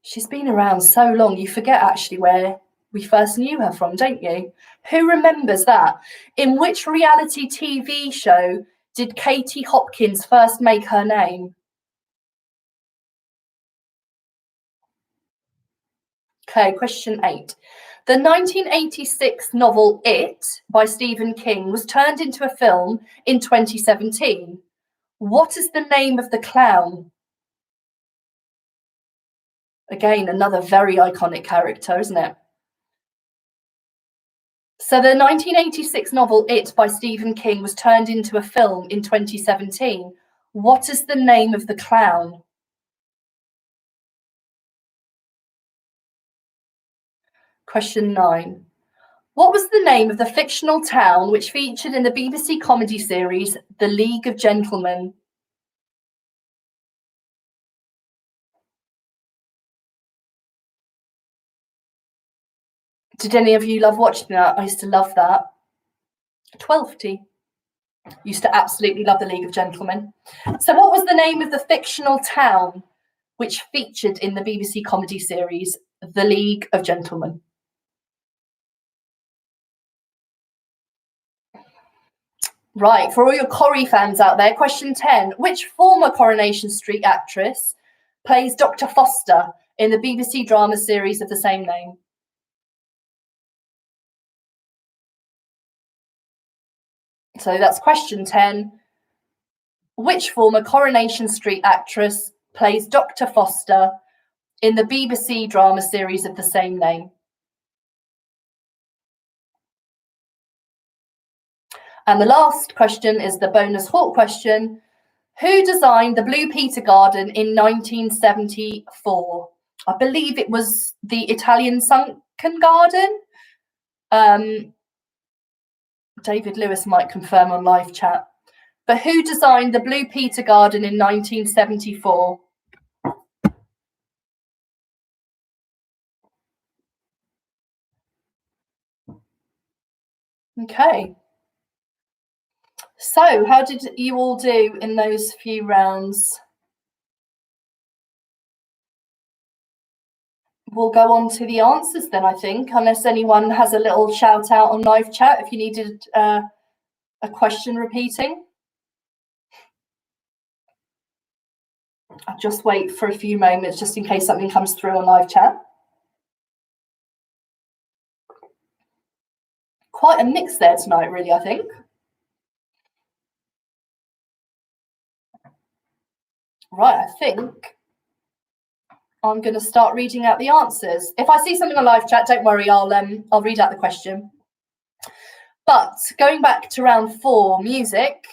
Speaker 1: She's been around so long, you forget actually where we first knew her from, don't you? Who remembers that? In which reality TV show did Katie Hopkins first make her name? Okay, question 8. The 1986 novel It by Stephen King was turned into a film in 2017. What is the name of the clown? Again, another very iconic character, isn't it? So the 1986 novel It by Stephen King was turned into a film in 2017. What is the name of the clown? Question 9. What was the name of the fictional town which featured in the BBC comedy series The League of Gentlemen? Did any of you love watching that? I used to love that. Twelfty. Used to absolutely love The League of Gentlemen. So what was the name of the fictional town which featured in the BBC comedy series The League of Gentlemen? Right, for all your Corrie fans out there, question 10. Which former Coronation Street actress plays Dr. Foster in the BBC drama series of the same name? So that's question 10. Which former Coronation Street actress plays Dr. Foster in the BBC drama series of the same name? And the last question is the bonus hawk question. Who designed the Blue Peter Garden in 1974? I believe it was the Italian Sunken Garden. David Lewis might confirm on live chat. But who designed the Blue Peter Garden in 1974? Okay. So how did you all do in those few rounds? We'll go on to the answers then, I think, unless anyone has a little shout out on live chat if you needed a question repeating. I'll just wait for a few moments just in case something comes through on live chat. Quite a mix there tonight, really, I think. Right, I think I'm going to start reading out the answers. If I see something on live chat, don't worry, I'll read out the question. But going back to round 4, music.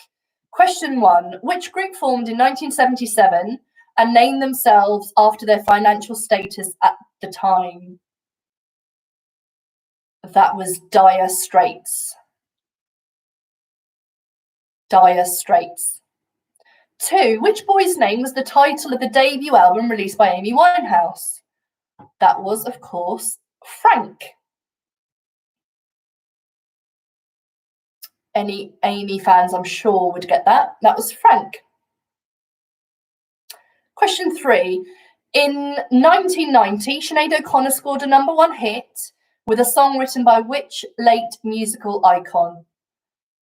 Speaker 1: Question 1, which group formed in 1977 and named themselves after their financial status at the time? That was Dire Straits. Dire Straits. 2, which boy's name was the title of the debut album released by Amy Winehouse? That was, of course, Frank. Any Amy fans, I'm sure, would get that. That was Frank. Question 3. In 1990, Sinead O'Connor scored a #1 hit with a song written by which late musical icon?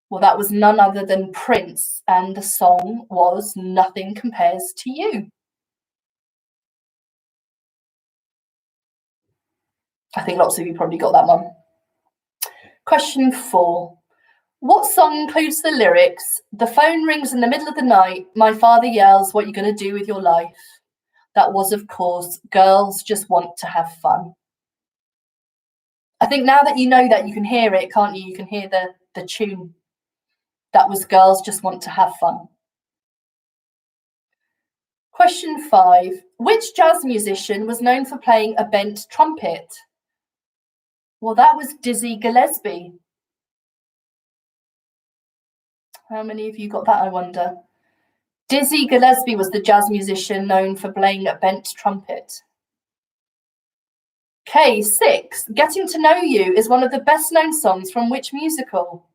Speaker 1: Well, that was none other than Prince, and the song was Nothing Compares to You. I think lots of you probably got that one. Question 4. What song includes the lyrics, "The phone rings in the middle of the night, my father yells, what you going to do with your life?" That was, of course, Girls Just Want to Have Fun. I think now that you know that, you can hear it, can't you? You can hear the tune. That was Girls Just Want to Have Fun. Question 5. Which jazz musician was known for playing a bent trumpet? Well, that was Dizzy Gillespie. How many of you got that, I wonder? Dizzy Gillespie was the jazz musician known for playing a bent trumpet. Okay, 6. Getting to Know You is one of the best known songs from which musical?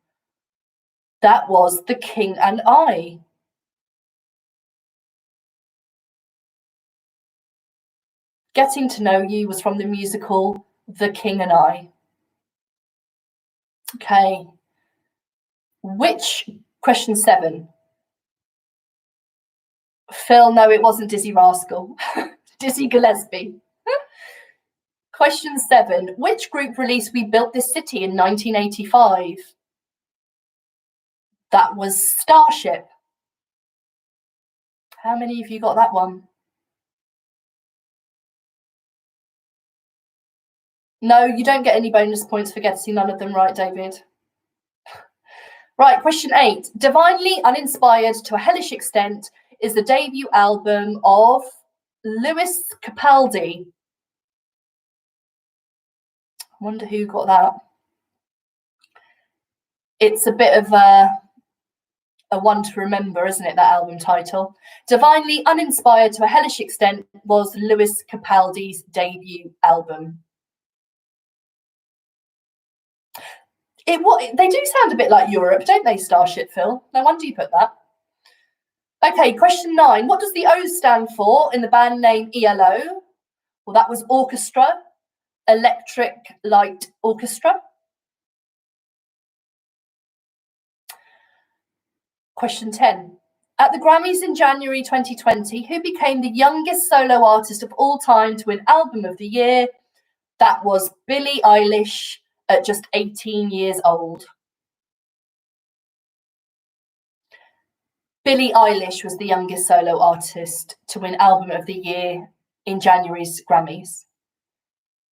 Speaker 1: That was The King and I. Getting to Know You was from the musical The King and I. Okay. Question 7. Phil, no, it wasn't Dizzy Rascal. Dizzy Gillespie. Question 7. Which group released We Built This City in 1985? That was Starship. How many of you got that one? No, you don't get any bonus points for getting none of them right, David. Right, question 8. Divinely Uninspired to a Hellish Extent is the debut album of Lewis Capaldi. I wonder who got that. It's a bit of a one to remember, isn't it, that album title? Divinely Uninspired to a Hellish Extent was Lewis Capaldi's debut album. They do sound a bit like Europe, don't they, Starship, Phil? No wonder you put that. Okay, question 9. What does the O stand for in the band name ELO? Well, that was Orchestra, Electric Light Orchestra. Question 10. At the Grammys in January 2020, who became the youngest solo artist of all time to win Album of the Year? That was Billie Eilish at just 18 years old. Billie Eilish was the youngest solo artist to win Album of the Year in January's Grammys.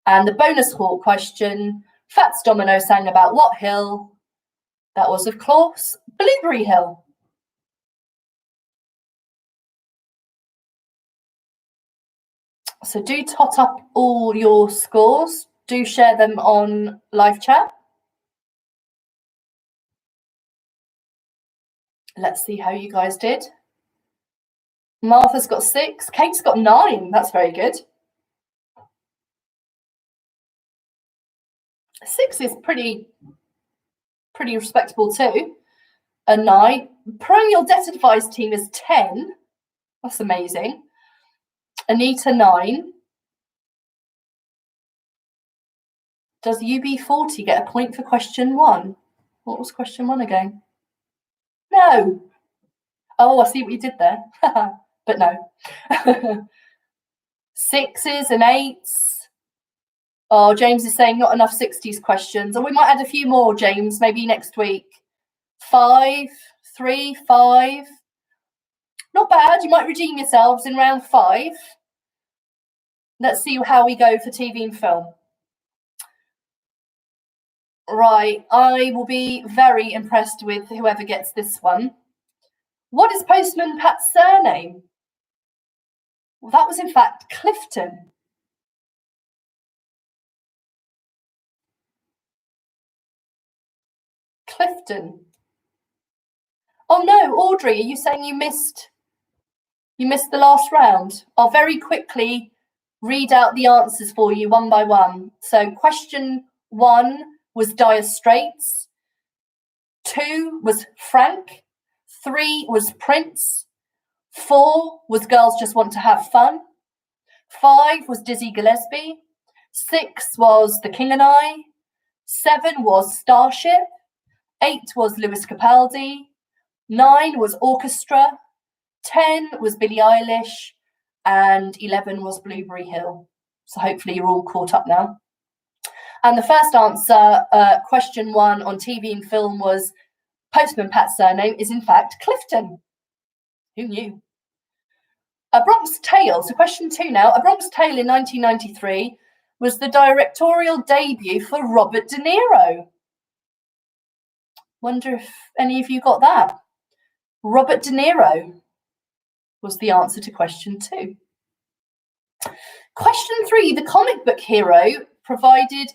Speaker 1: And the bonus hall question, Fats Domino sang about what hill? That was, of course, Blueberry Hill. So do tot up all your scores. Do share them on live chat. Let's see how you guys did. Martha's got 6. Kate's got 9. That's very good. 6 is pretty respectable too. A 9. Perennial Debt Advice team is 10. That's amazing. Anita, 9. Does UB40 get a point for question 1? What was question 1 again? No. Oh, I see what you did there. But no. 6s and 8s. Oh, James is saying not enough 60s questions. Or we might add a few more, James, maybe next week. 5, 3, 5. Not bad. You might redeem yourselves in round 5. Let's see how we go for TV and film. Right, I will be very impressed with whoever gets this one. What is Postman Pat's surname? Well, that was in fact Clifton. Clifton. Oh no, Audrey, are you saying you missed the last round? I'll very quickly read out the answers for you one by one. So question 1 was Dire Straits. 2 was Frank. 3 was Prince. 4 was Girls Just Want to Have Fun. 5 was Dizzy Gillespie. 6 was The King and I. 7 was Starship. 8 was Lewis Capaldi. 9 was Orchestra. 10 was Billie Eilish. And 11 was Blueberry Hill. So hopefully you're all caught up now. And the first answer, question 1 on TV and film, was Postman Pat's surname is in fact Clifton. Who knew? A Bronx Tale, so question 2 now. A Bronx Tale in 1993 was the directorial debut for Robert De Niro. Wonder if any of you got that. Robert De Niro was the answer to question 2. Question 3, the comic book hero who provided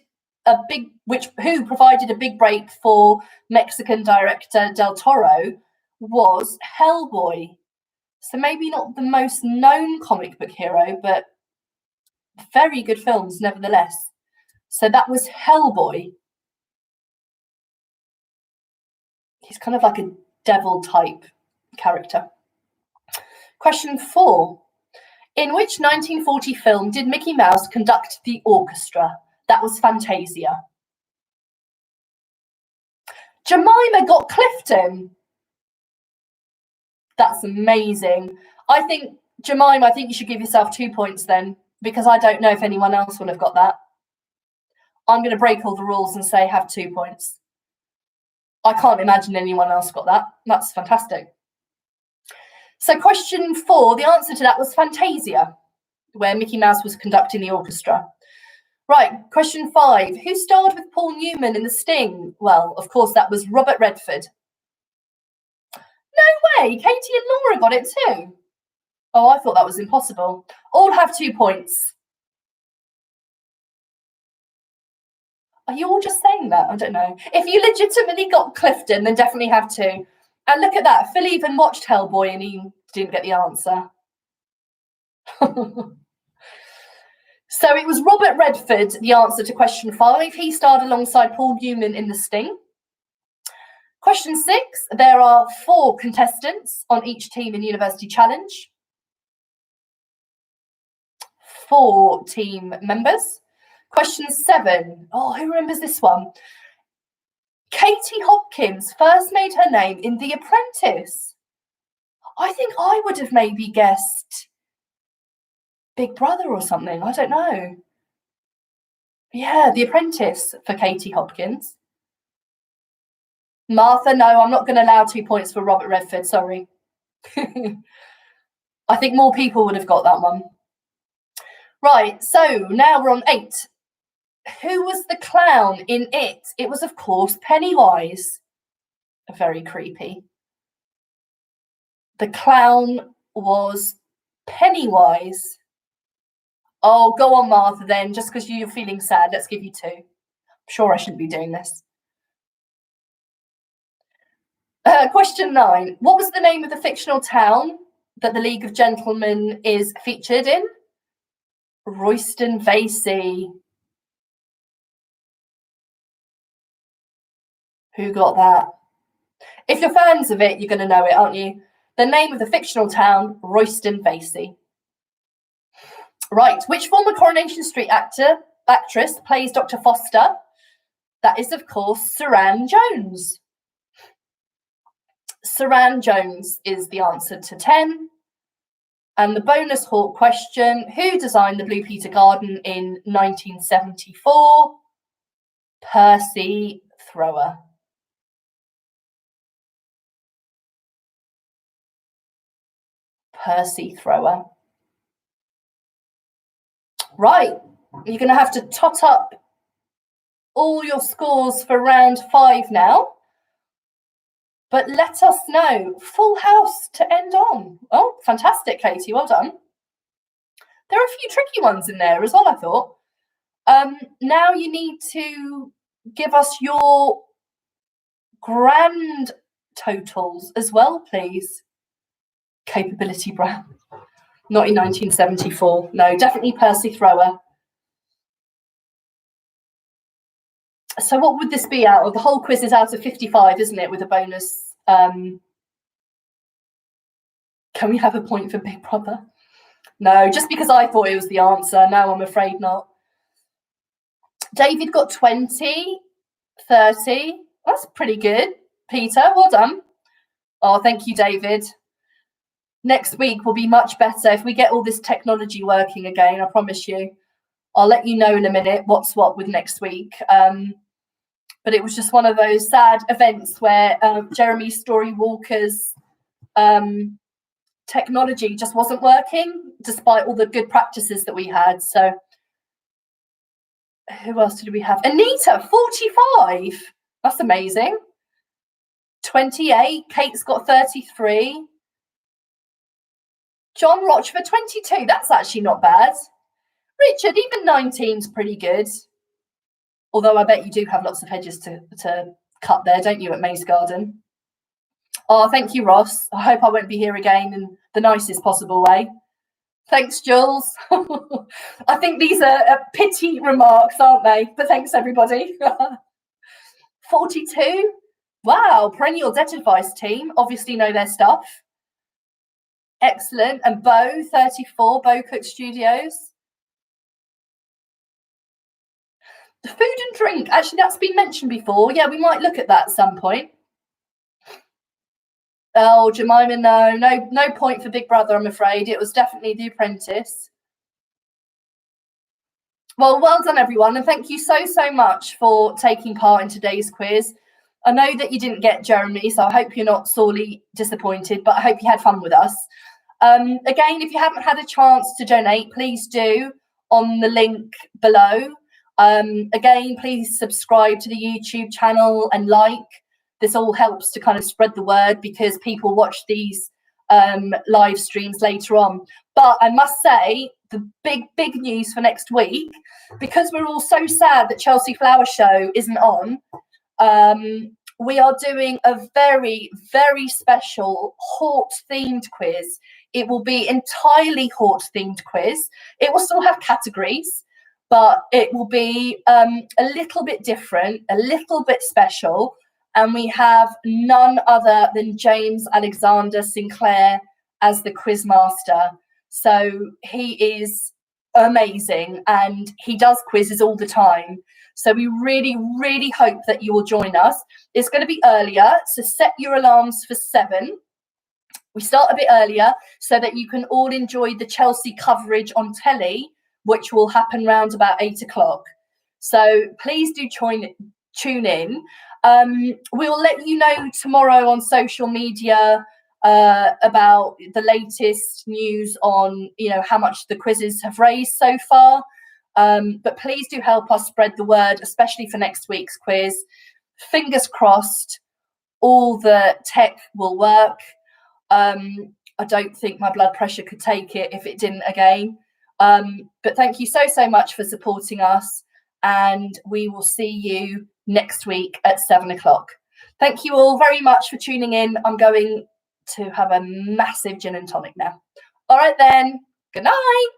Speaker 1: a big break for Mexican director Del Toro was Hellboy. So maybe not the most known comic book hero, but very good films nevertheless. So that was Hellboy. He's kind of like a devil type character. Question 4. In which 1940 film did Mickey Mouse conduct the orchestra? That was Fantasia. Jemima got Clifton. That's amazing. I think, Jemima, I think you should give yourself 2 points then, because I don't know if anyone else would have got that. I'm going to break all the rules and say have 2 points. I can't imagine anyone else got that. That's fantastic. So question 4, the answer to that was Fantasia, where Mickey Mouse was conducting the orchestra. Right, question 5. Who starred with Paul Newman in The Sting? Well, of course, that was Robert Redford. No way, Katie and Laura got it too. Oh, I thought that was impossible. All have 2 points. Are you all just saying that? I don't know. If you legitimately got Clifton, then definitely have 2. And look at that, Phil even watched Hellboy and he didn't get the answer. So it was Robert Redford, the answer to question 5. He starred alongside Paul Newman in The Sting. Question 6, there are 4 contestants on each team in University Challenge. 4 team members. Question 7, oh, who remembers this one? Katie Hopkins first made her name in The Apprentice. I think I would have maybe guessed Big Brother or something. I don't know. Yeah, The Apprentice for Katie Hopkins. Martha, no, I'm not going to allow 2 points for Robert Redford. Sorry. I think more people would have got that one. Right, so now we're on 8. Who was the clown in It? It was, of course, Pennywise. Very creepy. The clown was Pennywise. Oh, go on, Martha, then. Just because you're feeling sad, let's give you 2. I'm sure I shouldn't be doing this. Question 9. What was the name of the fictional town that the League of Gentlemen is featured in? Royston Vasey. Who got that? If you're fans of it, you're going to know it, aren't you? The name of the fictional town, Royston Vasey. Right, which former Coronation Street actress plays Dr. Foster? That is, of course, Saran Jones. Saran Jones is the answer to 10. And the bonus Hawk question, who designed the Blue Peter Garden in 1974? Percy Thrower. Percy Thrower. Right, you're going to have to tot up all your scores for round 5 now. But let us know. Full house to end on. Oh, fantastic, Katie. Well done. There are a few tricky ones in there as well, I thought. Now you need to give us your grand totals as well, please. Capability Brown. Not in 1974. No, definitely Percy Thrower. So what would this be out of? The whole quiz is out of 55, isn't it, with a bonus? Can we have a point for Big Brother? No, just because I thought it was the answer. No, I'm afraid not. David got 20, 30. That's pretty good. Peter, well done. Oh, thank you, David. Next week will be much better if we get all this technology working again, I promise you. I'll let you know in a minute what's what with next week. But it was just one of those sad events where Jeremy Storywalker's technology just wasn't working, despite all the good practices that we had. So who else did we have? Anita, 45. That's amazing. 28. Kate's got 33. John Rochford, 22. That's actually not bad. Richard, even 19's pretty good. Although I bet you do have lots of hedges to cut there, don't you, at Maze Garden? Oh, thank you, Ross. I hope I won't be here again in the nicest possible way. Thanks, Jules. I think these are pity remarks, aren't they? But thanks, everybody. 42. Wow, Perennial Debt Advice team obviously know their stuff. Excellent. And Bo, 34, Bo Cook Studios. The food and drink, actually, that's been mentioned before. Yeah, we might look at that at some point. Oh, Jemima, no point for Big Brother, I'm afraid. It was definitely The Apprentice. Well done, everyone, and thank you so much for taking part in today's quiz. I know that you didn't get Jeremy, so I hope you're not sorely disappointed, but I hope you had fun with us. Again, if you haven't had a chance to donate, please do on the link below. Again, please subscribe to the YouTube channel and like. This all helps to kind of spread the word because people watch these live streams later on. But I must say, the big news for next week, because we're all so sad that Chelsea Flower Show isn't on, we are doing a very special Hort themed quiz. It will be entirely Hort themed quiz. It will still have categories, but it will be a little bit different, a little bit special. And we have none other than James Alexander Sinclair as the quiz master. So he is amazing and he does quizzes all the time. So we really hope that you will join us. It's going to be earlier, so set your alarms for 7. We start a bit earlier so that you can all enjoy the Chelsea coverage on telly, which will happen round about 8 o'clock. So please do tune in. We'll let you know tomorrow on social media about the latest news on, how much the quizzes have raised so far. But please do help us spread the word, especially for next week's quiz. Fingers crossed, all the tech will work. I don't think my blood pressure could take it if it didn't again. But thank you so much for supporting us, and we will see you next week at 7 o'clock. Thank you all very much for tuning in. I'm going to have a massive gin and tonic now. All right then, good night.